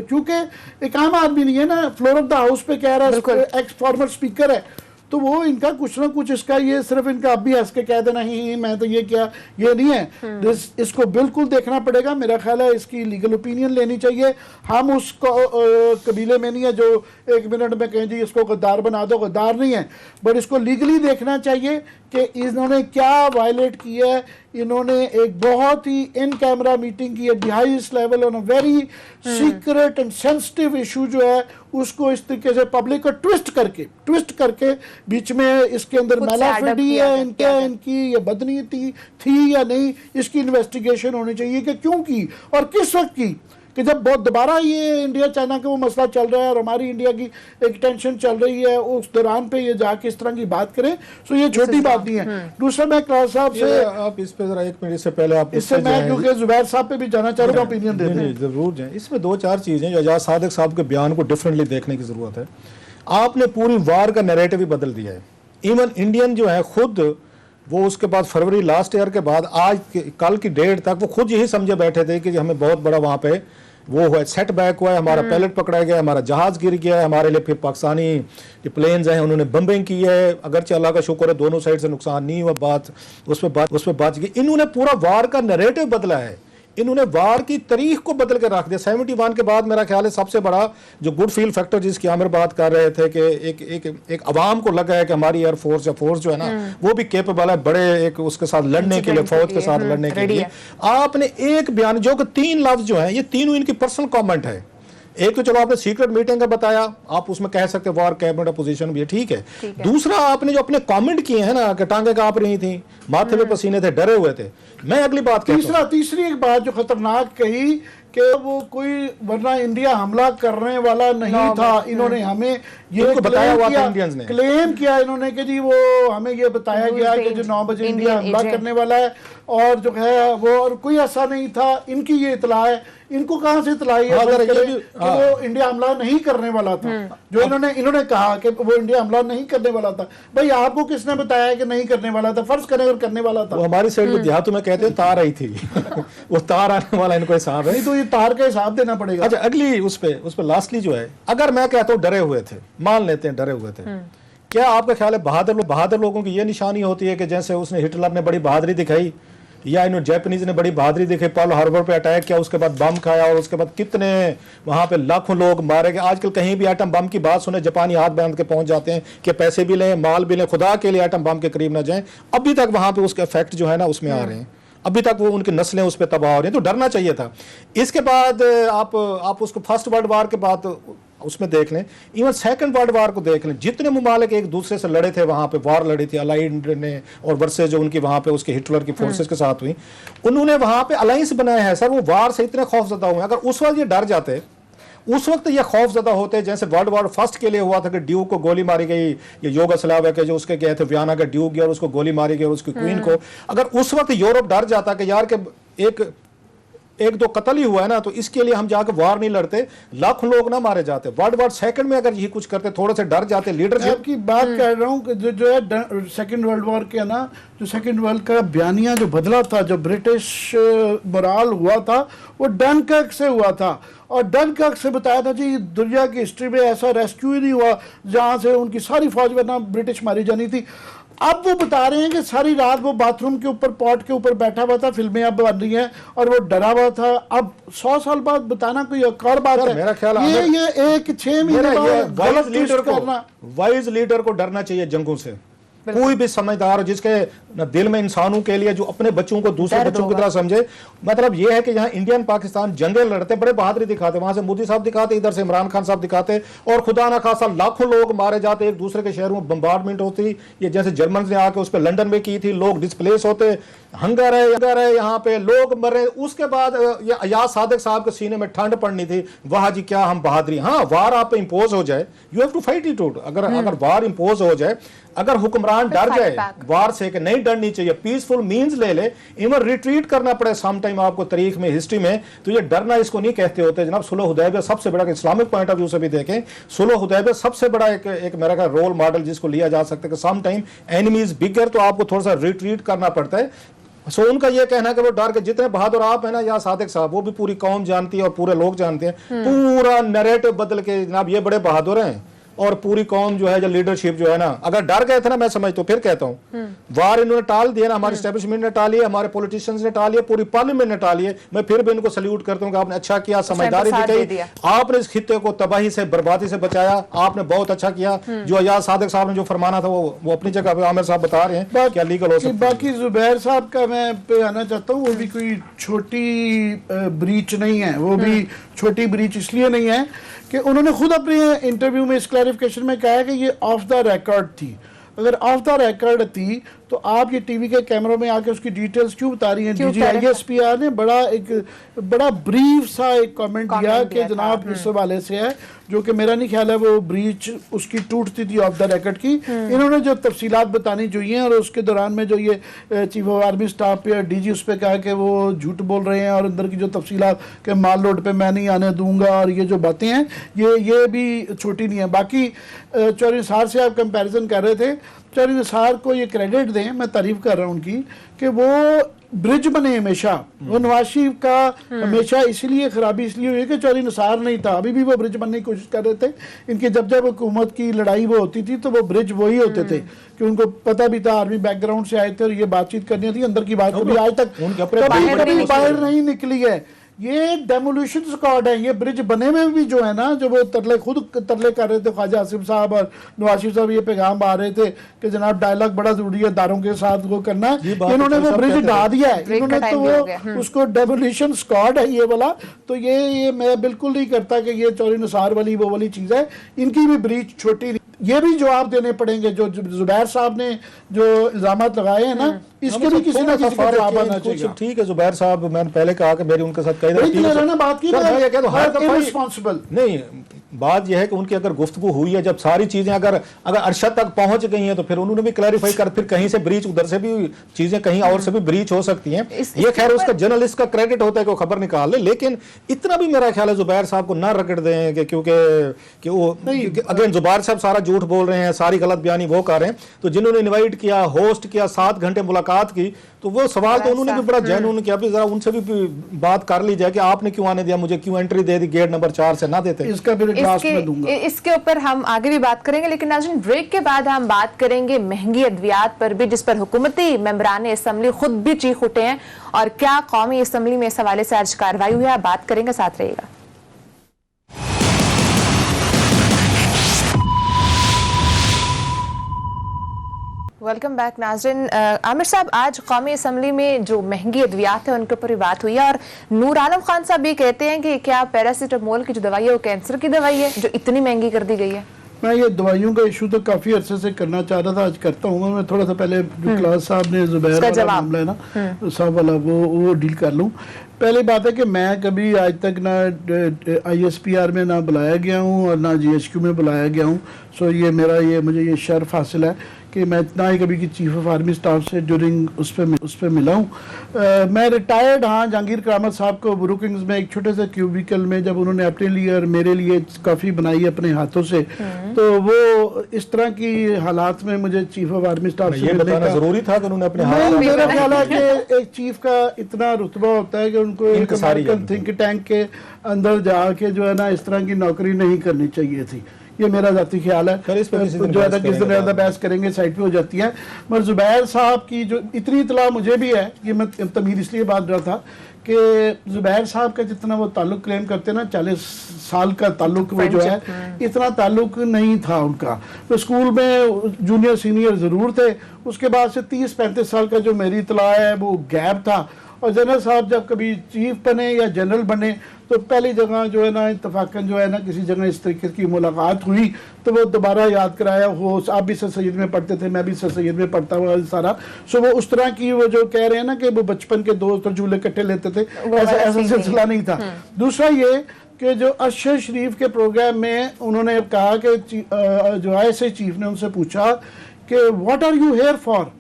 क्योंकि एक आम आदमी नहीं है ना, फ्लोर ऑफ द हाउस पे कह रहा है, एक्स फॉर्मर स्पीकर है, तो वो इनका कुछ ना कुछ इसका ये सिर्फ इनका अब भी हंस के कह देना ही मैं तो ये क्या, ये नहीं है। इसको बिल्कुल देखना पड़ेगा। मेरा ख्याल है इसकी लीगल ओपिनियन लेनी चाहिए। हम उस कबीले में नहीं है जो 1 मिनट में कहें जी इसको गद्दार बना दो, गद्दार नहीं है, बट इसको लीगली देखना चाहिए कि इन्होंने क्या वायलेट किया है। इन्होंने एक बहुत ही इन कैमरा मीटिंग की है, highest level on a very secret and sensitive issue जो है उसको इस तरीके से पब्लिक को ट्विस्ट करके बीच में इसके अंदर मैलाफिडी है इनकी ये बदनीयती थी या नहीं, इसकी इन्वेस्टिगेशन होनी चाहिए कि क्यों की और किस वक्त की, कि जब बहुत दोबारा ये इंडिया चाइना का वो मसला चल रहा है और हमारी इंडिया की एक टेंशन चल रही है, उस दौरान पे ये जाके इस तरह की बात करें, तो ये छोटी बात नहीं है। दूसरा मैं क्लास साहब से आप इस पे जरा 1 मिनट से पहले आप इससे मैं क्योंकि जुबैर साहब पे भी जाना चाह रहा हूँ, ओपिनियन देते हैं। जरूर जाए। इसमें 2-4 चीजें जो एजाज सादिक साहब के बयान को डिफरेंटली देखने की जरूरत है। आपने पूरी वार का नैरेटिव ही बदल दिया है। इवन इंडियन जो है खुद वो उसके बाद फरवरी लास्ट ईयर के बाद आज कल की डेट तक वो खुद यही समझे बैठे थे कि हमें बहुत बड़ा वहाँ पे वो हुआ, सेटबैक हुआ है, हमारा पैलेट पकड़ा गया, हमारा जहाज गिर गया है, हमारे लिए फिर पाकिस्तानी जो प्लेन्स हैं उन्होंने बम्बिंग की है। अगरचे अल्लाह का शुक्र है दोनों साइड से नुकसान नहीं हुआ, बात उस पर बच गई। इन्होंने पूरा वार का नैरेटिव बदला है। इन्होंने वार की तारीख को बदल के रख दिया। 71 के बाद मेरा ख्याल है सबसे बड़ा जो गुड फील फैक्टर जिसकी आमिर बात कर रहे थे कि एक अवाम को लगा है कि हमारी एयर फोर्स या फोर्स जो है ना वो भी केपेबल है बड़े एक उसके साथ लड़ने के लिए, फौज के साथ लड़ने के लिए। आपने एक बयान जो कि 3 लफ्ज जो है ये तीनों इनकी पर्सनल कमेंट है। एक तो चलो आपने सीक्रेट मीटिंग का बताया, आप उसमें कह सकते हैं वार कैबिनेट अपोजिशन भी है, ठीक है। दूसरा आपने जो अपने कमेंट किए हैं ना कि टांगे कांप रही थी, माथे पे पसीने थे, डरे हुए थे। मैं अगली बात तीसरी एक बात जो खतरनाक कही कि वो कोई वरना इंडिया हमला करने वाला नहीं था। इन्होंने हमें ये बताया हुआ था, इंडियंस ने क्लेम किया इन्होंने कि जी वो हमें ये बताया गया कि जो 9 बजे इंडिया हमला करने वाला है और जो है वो और कोई ऐसा नहीं था। इनकी ये इतला है, इनको कहां से इतला है कि वो इंडिया हमला नहीं करने वाला था। जो इन्होंने कहा कि वो इंडिया हमला नहीं करने वाला था, भाई आपको किसने बताया कि नहीं करने वाला था? फर्ज करें अगर करने वाला था। वो हमारी साइड में देहातों में कहते हैं तार आई थी वो तार आने वाला इनको हिसाब है, नहीं तो ये तार का हिसाब देना पड़ेगा। अच्छा अगली उस पे लास्टली जो है, अगर मैं कहता हूँ डरे हुए थे, मान लेते हैं डरे हुए थे, क्या आपका ख्याल है बहादुर लोगों की ये निशानी होती है कि जैसे उसने हिटलर ने बड़ी बहादुरी दिखाई या इन्होंने जैपनीज ने बड़ी बहादुरी दिखाई, पर्ल हार्बर पे अटैक किया, उसके बाद बम खाया और उसके बाद कितने वहां पे लाखों लोग मारे गए। आजकल कहीं भी एटम बम की बात सुने जापानी हाथ बांध के पहुंच जाते हैं कि पैसे भी लें, माल भी लें, खुदा के लिए एटम बम के करीब ना जाएं। अभी तक वहां पे उसके इफेक्ट जो है ना उसमें आ रहे हैं, अभी तक वो उनकी नस्लें उस पर तबाह हो रही हैं। तो डरना चाहिए था। इसके बाद आप उसको फर्स्ट वर्ल्ड वार के बाद उसमें देख लें, इवन सेकंड वर्ल्ड वार को देख लें, जितने मुमालिक एक दूसरे से लड़े थे, वहां पे वार लड़ी थी अलाइड ने और वर्सेस जो उनकी वहां पे उसके हिटलर की फोर्सेस के साथ हुई, उन्होंने वहां पे अलायंस बनाया है। सर वो वार से इतने खौफजदा हुए, अगर उस वक्त ये डर जाते, उस वक्त ये खौफजदा होते, जैसे वर्ल्ड वार फर्स्ट के लिए हुआ था कि ड्यूक को गोली मारी गई, ये योगोस्लाविया के जो उसके गए थे वियना का ड्यूक गया और उसको गोली मारी गई और उसकी क्वीन को, अगर उस वक्त यूरोप डर जाता कि यार के एक दो कत्ल ही हुआ है ना, तो इसके लिए हम जाकर वार नहीं लड़ते, लाखों लोग ना मारे जाते। वर्ल्ड वार सेकंड में अगर यही कुछ करते, थोड़े से डर जाते, लीडरशिप की बात कर रहा हूँ कि जो है सेकंड वर्ल्ड वॉर के ना, जो सेकंड वर्ल्ड का बयानिया जो बदला था, जो ब्रिटिश मोराल हुआ था, वो डनकर्क से हुआ था। और डनकर्क से बताया था जी दुनिया की हिस्ट्री में ऐसा रेस्क्यू ही नहीं हुआ जहाँ से उनकी सारी फौज वरना ब्रिटिश मारी जानी थी। अब वो बता रहे हैं कि सारी रात वो बाथरूम के ऊपर पॉट के ऊपर बैठा हुआ था, फिल्में अब बन रही हैं और वो डरा हुआ था। अब 100 साल बाद बताना कोई और बात है। मेरा ख्याल ये 1-6 महीने वाइज लीडर को डरना चाहिए जंगों से। कोई भी समझदार हो जिसके दिल में इंसानों के लिए जो अपने बच्चों को दूसरे बच्चों की तरह समझे। मतलब ये है कि यहाँ इंडियन पाकिस्तान जंगे लड़ते, बड़े बहादुरी दिखाते, वहां से मोदी साहब दिखाते, इधर से इमरान खान साहब दिखाते, और खुदा ना खासा लाखों लोग मारे जाते, एक दूसरे के शहरों में बम्बार्डमेंट होती। ये जैसे जर्मन ने आके उस पर लंदन में की थी, लोग डिस्प्लेस होते, हंगर है यहाँ पे, लोग मरे। उसके बाद ये अयाज सादिक साहब के सीने में ठंड पड़नी थी, वाह जी क्या हम बहादुरी। हाँ, वार आप पे इंपोज हो जाए, you have to fight it out. अगर वार इंपोज हो जाए, अगर हुक्मरान डर जाए वार से कि नहीं डरनी चाहिए, पीसफुल मींस ले ले, इवन रिट्रीट करना पड़े सम टाइम आपको तारीख में, हिस्ट्री में, तो ये डरना इसको नहीं कहते होते। जनाब सुलह हुदैबिया सबसे बड़ा, इस्लामिक पॉइंट ऑफ व्यू से भी देखें, सुलह हुदैबिया सबसे बड़ा एक मेरा का रोल मॉडल जिसको लिया जा सकता है कि सम टाइम एनिमीज बिगर, तो आपको थोड़ा सा रिट्रीट करना पड़ता है। सो उनका ये कहना है कि वो डर के जितने बहादुर आप है ना या सादिक साहब, वो भी पूरी कौम जानती है और पूरे लोग जानते हैं, पूरा नैरेटिव बदल के जनाब ये बड़े बहादुर हैं और पूरी कौम जो है, जो लीडरशिप जो है ना, अगर डर गए थे ना, मैं समझता हूँ, फिर कहता हूँ वार इन्होंने टाल दिया ना, हमारे एस्टेब्लिशमेंट ने टाली है, हमारे पॉलिटिशियंस ने टाली है, पूरी पार्लियामेंट ने टाली है। मैं फिर भी इनको सल्यूट करता हूँ कि आपने अच्छा किया, समझदारी दिखाई, आपने इस खित्ते को तबाही से, बर्बादी से बचाया, आपने बहुत अच्छा किया। जो अयाज सादिक साहब ने जो फरमाना था वो अपनी जगह पे आमिर साहब बता रहे हैं क्या लीगल हो सकता है। बाकी जुबैर साहब का मैं पे आना चाहता हूँ, वो भी कोई छोटी ब्रीच नहीं है, वो भी छोटी ब्रीच इसलिए नहीं है कि उन्होंने खुद अपने इंटरव्यू में इस क्लैरिफिकेशन में कहा है कि ये ऑफ द रिकॉर्ड थी। अगर ऑफ द रिकॉर्ड थी तो आप ये टीवी के कैमरों में आके उसकी डिटेल्स क्यों बता रही हैं? DGISPR ने बड़ा ब्रीफ सा एक कमेंट दिया कि जनाब इस हवाले से है, जो कि मेरा नहीं ख्याल है वो ब्रीच उसकी टूटती थी ऑफ द रिकॉर्ड की। इन्होंने जो तफसीलात बतानी चाहिए और उसके दौरान में जो ये चीफ ऑफ आर्मी स्टाफ पे DG उस पर कहा कि वो झूठ बोल रहे हैं और अंदर की जो तफसीलात के माल रोड पे मैं नहीं आने दूंगा और ये जो बातें हैं ये भी छोटी नहीं है। बाकी चौधरी निसार से आप कंपैरिजन कर रहे थे, चौधरी निसार को ये क्रेडिट दें, मैं तारीफ कर रहा हूँ उनकी, कि वो ब्रिज बने हमेशा। वो नवाज शरीफ का हमेशा इसलिए खराबी इसलिए हुई कि चौधरी निसार नहीं था, अभी भी वो ब्रिज बनने की कोशिश कर रहे थे। इनके जब जब हुकूमत की लड़ाई वो होती थी तो वो ब्रिज वही होते थे, कि उनको पता भी था, आर्मी बैकग्राउंड से आए थे और ये बातचीत करनी थी अंदर की बात, कभी आज तक कभी बाहर नहीं निकली है। ये डेमोलिशन स्क्वाड है। ये ब्रिज बने में भी जो है ना, जो वो तरले खुद तरले कर रहे थे ख्वाजा आसिफ साहब और नवाज शरीफ साहब, ये पैगाम आ रहे थे कि जनाब डायलॉग बड़ा जरूरी है, दारों के साथ वो करना है। इन्होंने वो ब्रिज ढा दिया है, इन्होंने तो वो उसको डेमोलिशन स्क्वाड है ये वाला। तो ये मैं बिल्कुल नहीं करता कि ये चौधरी निसार वाली वो वाली चीज है। इनकी भी ब्रीच छोटी, ये भी जवाब देने पड़ेंगे। जो जुबैर साहब ने जो इल्जामात लगाए हैं ना, इसके भी किसी ना किसी का जवाब आना चाहिए। ठीक है, जुबैर साहब, मैंने पहले कहा कि मेरी उनके साथ कई बात की रिस्पॉन्सिबल नहीं। बात यह है कि उनकी अगर गुफ्तगू हुई है, जब सारी चीजें अगर अरशद तक पहुंच गई हैं, तो फिर उन्होंने भी क्लैरिफाई कर, फिर कहीं से ब्रीच, उधर से भी चीजें कहीं और से भी ब्रीच हो सकती हैं। ये खैर उसका जर्नलिस्ट का क्रेडिट होता है कि वो खबर निकाल ले, लेकिन इतना भी मेरा ख्याल है जुबैर साहब को ना रगड़ दें कि क्योंकि वो अगेन जुबैर साहब सारा झूठ बोल रहे हैं, सारी गलत बयानी वो कर रहे हैं। तो जिन्होंने इन्वाइट किया, होस्ट किया, 7 घंटे मुलाकात की, तो वो सवाल तो उन्होंने भी बड़ा जेन्युइन किया। अभी जरा उनसे भी बात कर ली जाए कि आपने क्यों आने दिया, मुझे क्यों एंट्री दे दी गेट नंबर 4 से, ना देते। इसका भी क्लास में दूंगा। इसके ऊपर हम आगे भी बात करेंगे, लेकिन नाज़रीन ब्रेक के बाद हम बात करेंगे महंगी अद्वियात पर भी, जिस पर हुकूमती मेंबरान असम्बली खुद भी चीख उठे हैं, और क्या कौमी असम्बली में इस हवाले से आज कार्रवाई हुई है, बात करेंगे, साथ रहिएगा। वेलकम बैक नाज़रीन। आमिर साहब, आज कौमी असम्बली में जो महंगी अद्वियात है उनके ऊपर भी बात हुई है, और नूर आलम खान साहब भी कहते हैं कि क्या पैरासीटामोल की जो दवाई है वो कैंसर की दवाई है जो इतनी महंगी कर दी गई है। मैं ये दवाइयों का इशू तो काफ़ी अरसे से करना चाह रहा था, आज करता हूँ। मैं थोड़ा सा पहले जो क्लास साहब ने जुबैर वाला मामला है ना साहब वाला, वो डील कर लूँ। पहली बात है कि मैं कभी आज तक ना ISPR में ना बुलाया गया हूँ और ना GHQ में बुलाया गया हूँ। सो ये मुझे ये शर्फ हासिल है कि मैं इतना ही कभी की चीफ ऑफ आर्मी स्टाफ से ड्यूरिंग उस पर मिला हूँ। मैं रिटायर्ड, हाँ, जहांगीर करामत साहब को ब्रुकिंग्स में एक छोटे से क्यूबिकल में जब उन्होंने अपने लिए और मेरे लिए काफ़ी बनाई अपने हाथों से, तो वो इस तरह की हालात में मुझे चीफ ऑफ आर्मी स्टाफ से मिलने का जरूरी था कि उन्होंने अपने हाथ। मेरा ख्याल है कि एक चीफ का इतना रुतबा होता है कि उनको एक थिंक टैंक के अंदर जाके जो है ना इस तरह की नौकरी नहीं करनी चाहिए थी। ये मेरा जाती ख्याल है। जो है ना किस दिन ज़्यादा बहस करेंगे, साइड पे हो जाती है। मगर जुबैर साहब की जो इतनी इतला मुझे भी है, ये मैं तमीर इसलिए बात रहा था कि जुबैर साहब का जितना वो ताल्लुक क्लेम करते ना, 40 साल का ताल्लुक वो जो है, इतना ताल्लुक नहीं था उनका। तो स्कूल में जूनियर सीनियर ज़रूर थे, उसके बाद से 30-35 साल का जो मेरी इतला है वो गैप था। और जनरल साहब जब कभी चीफ बने या जनरल बने तो पहली जगह जो है ना इत्तफाकन जो है ना किसी जगह इस तरीके की मुलाकात हुई तो वो दोबारा याद कराया। हो आप भी सर सैयद में पढ़ते थे, मैं भी सर सैयद में पढ़ता हुआ सारा। सो वो उस तरह की वो जो कह रहे हैं ना कि वो बचपन के दोस्त और झूले कट्टे लेते थे, ऐसा सिलसिला नहीं था। दूसरा ये कि जो अरशद शरीफ के प्रोग्राम में उन्होंने कहा कि जो ISI चीफ ने उनसे पूछा कि what are you here for,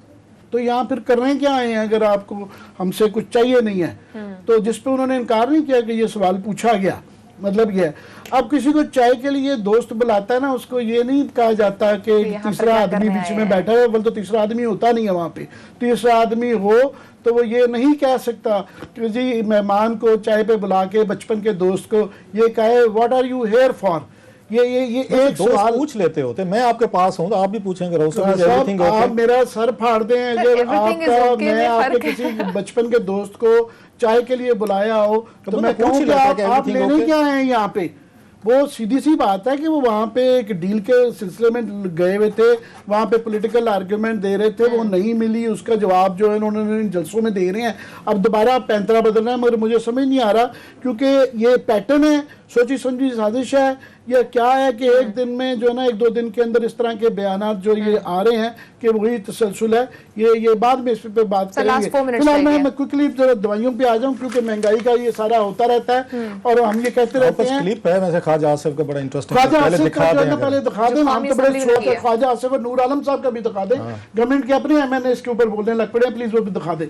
तो यहाँ फिर करने क्या आए हैं अगर आपको हमसे कुछ चाहिए नहीं है। तो जिस पे उन्होंने इनकार नहीं किया कि ये सवाल पूछा गया। मतलब ये अब किसी को चाय के लिए दोस्त बुलाता है ना, उसको ये नहीं कहा जाता कि तीसरा आदमी बीच में बैठा है, बल्कि तो तीसरा आदमी होता नहीं है वहाँ पे। तीसरा आदमी हो तो वो ये नहीं कह सकता कि जी मेहमान को चाय पे बुला के बचपन के दोस्त को ये कहे what are you here for. ये एक सवाल पूछ लेते होते, मैं आपके पास हूँ तो आप भी पूछेंगे। आप मेरा सर फाड़ दें अगर आपका मैं आपके किसी बचपन के दोस्त को चाय के लिए बुलाया हो तो मैं कहूँगा आप लेने क्या आए हैं यहाँ पे। वो सीधी सी बात है कि वो वहाँ पे एक डील के सिलसिले में गए हुए थे, वहाँ पे पॉलिटिकल आर्ग्यूमेंट दे रहे थे, वो नहीं मिली, उसका जवाब जो है उन्होंने इन जलसों में दे रहे हैं। अब दोबारा पैंतरा बदलना है, मगर मुझे समझ नहीं आ रहा क्योंकि ये पैटर्न है, सोची समझी साजिश है या क्या है कि एक दिन में जो है ना 1-2 दिन के अंदर इस तरह के बयानात जो ये आ रहे हैं कि वही तसलसल है। ये बाद में इस पे बात करेंगे। फिलहाल मैं क्विकली जरा दवाइयों पे आ जाऊं क्योंकि महंगाई का ये सारा होता रहता है और हम ये कहते रहते हैं। क्लिप है वैसे ख्वाजा आसिफ का बड़ा इंटरेस्टिंग, पहले दिखा दें। हम तो बड़े शौक है ख्वाजा आसिफ और नूर आलम साहब का भी दिखा दें। गवर्नमेंट के अपने MNA इसके ऊपर बोलने लग पड़े, प्लीज वो भी दिखा दें।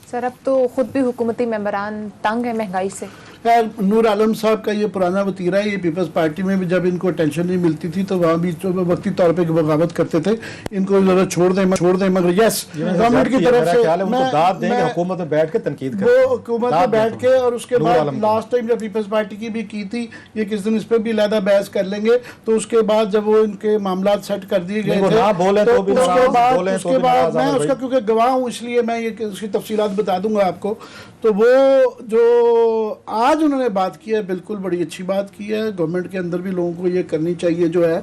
सर अब तो खुद भी हुकूमती मेंबरान तंग है महंगाई से। खैर नूर आलम साहब का ये पुराना वतीरा है, ये पीपल्स पार्टी में भी जब इनको अटेंशन नहीं मिलती थी तो वहाँ भी तो वक्ती तौर पे बगावत करते थे, इनको जरा छोड़ दें, मगर यस गवर्नमेंट की तरफ से दाद देंगे, हुकूमत में बैठ के तनकीद करें, वो हुकूमत में बैठ के, और उसके बाद लास्ट टाइम जब पीपल्स पार्टी की भी की थी, ये किस दिन इस पर भी अलहदा बहस कर लेंगे, तो उसके बाद जब वो इनके मामला सेट कर दिए गए थे उसके बाद मैं उसका क्योंकि गवाह हूँ इसलिए मैं ये उसकी तफसीलात बता दूंगा आपको। तो वो जो आज उन्होंने बात की है बिल्कुल बड़ी अच्छी बात की है। गवर्नमेंट के अंदर भी लोगों को ये करनी चाहिए जो है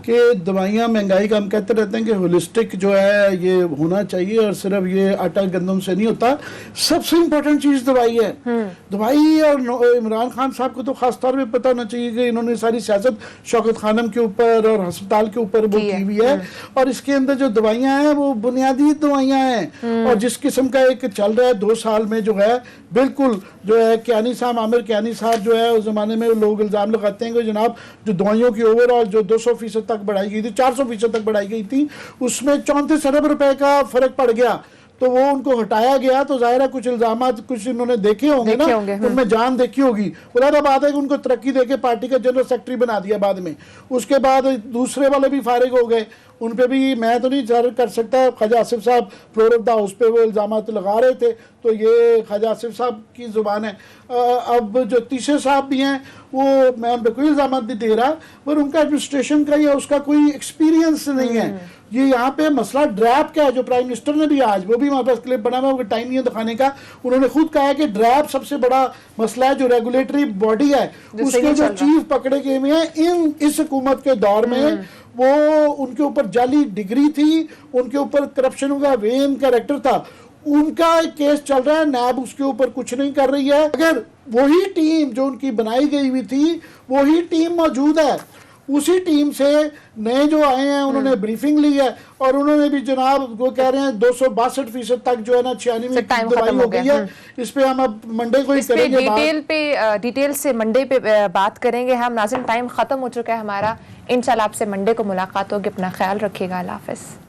कि दवाइयाँ महंगाई का हम कहते रहते हैं कि होलिस्टिक जो है ये होना चाहिए, और सिर्फ ये आटा गंदम से नहीं होता। सबसे इम्पोर्टेंट चीज़ दवाई है। दवाई, और इमरान खान साहब को तो खास तौर पर पता होना चाहिए कि इन्होंने सारी सियासत शौकत खानम के ऊपर और अस्पताल के ऊपर वो की हुई है, और इसके अंदर जो दवाइयाँ हैं वो बुनियादी दवाइयाँ हैं। और जिस किस्म का एक चल रहा है 2 साल में जो है बिल्कुल जो है कियानी साहब, आमिर कियानी साहब जो है उस ज़माने में लोग इल्ज़ाम लगाते हैं कि जनाब जो दवाइयों की ओवरऑल जो 200% तक बढ़ाई गई थी, 400% तक बढ़ाई गई थी, उसमें 34 अरब रुपए का फ़र्क पड़ गया, तो वो उनको हटाया गया। तो जाहिर है कुछ इल्जामात कुछ इन्होंने देखे होंगे ना, उनमें जान देखी होगी। उलहदा बात है कि उनको तरक्की देके पार्टी का जनरल सेक्रेटरी बना दिया बाद में। उसके बाद दूसरे वाले भी फारिग हो गए, उन पे भी मैं तो नहीं जाहिर कर सकता। ख्वाजा आसिफ साहब फ्लोर ऑफ द हाउस पे वो इल्जामात लगा रहे थे, तो ये ख्वाजा आसिफ साहब की ज़ुबान है। अब जो तीसरे साहब भी हैं वो मैं उन पर कोई इल्जाम नहीं दे रहा, पर उनका एडमिनिस्ट्रेशन का या उसका कोई एक्सपीरियंस नहीं है। ये यहाँ पे मसला ड्रैप का है, जो प्राइम मिनिस्टर ने भी आज, वो भी हमारे पास क्लिप बना हुआ, टाइम नहीं है दिखाने का, उन्होंने खुद कहा है कि ड्रैप सबसे बड़ा मसला है। जो रेगुलेटरी बॉडी है उसके जो चीफ पकड़े गए हुए हैं इस हुकूमत के दौर में, वो उनके ऊपर जाली डिग्री थी, उनके ऊपर करप्शन का वेन कैरेक्टर था, उनका केस चल रहा है, नैब उसके ऊपर कुछ नहीं कर रही है। अगर वही टीम जो उनकी बनाई गई हुई थी वही टीम मौजूद है, उसी टीम से नए जो आए हैं उन्होंने ब्रीफिंग ली है, और उन्होंने भी जनाब वो कह रहे हैं 262% तक जो है ना 96 दवाई हो गई है। इस पे हम अब मंडे को ही करेंगे डिटेल से मंडे पे बात करेंगे हम। नाज़रीन टाइम खत्म हो चुका है हमारा, इंशाल्लाह आपसे मंडे को मुलाकात होगी। अपना ख्याल रखिएगा। अल्लाह हाफ़िज़।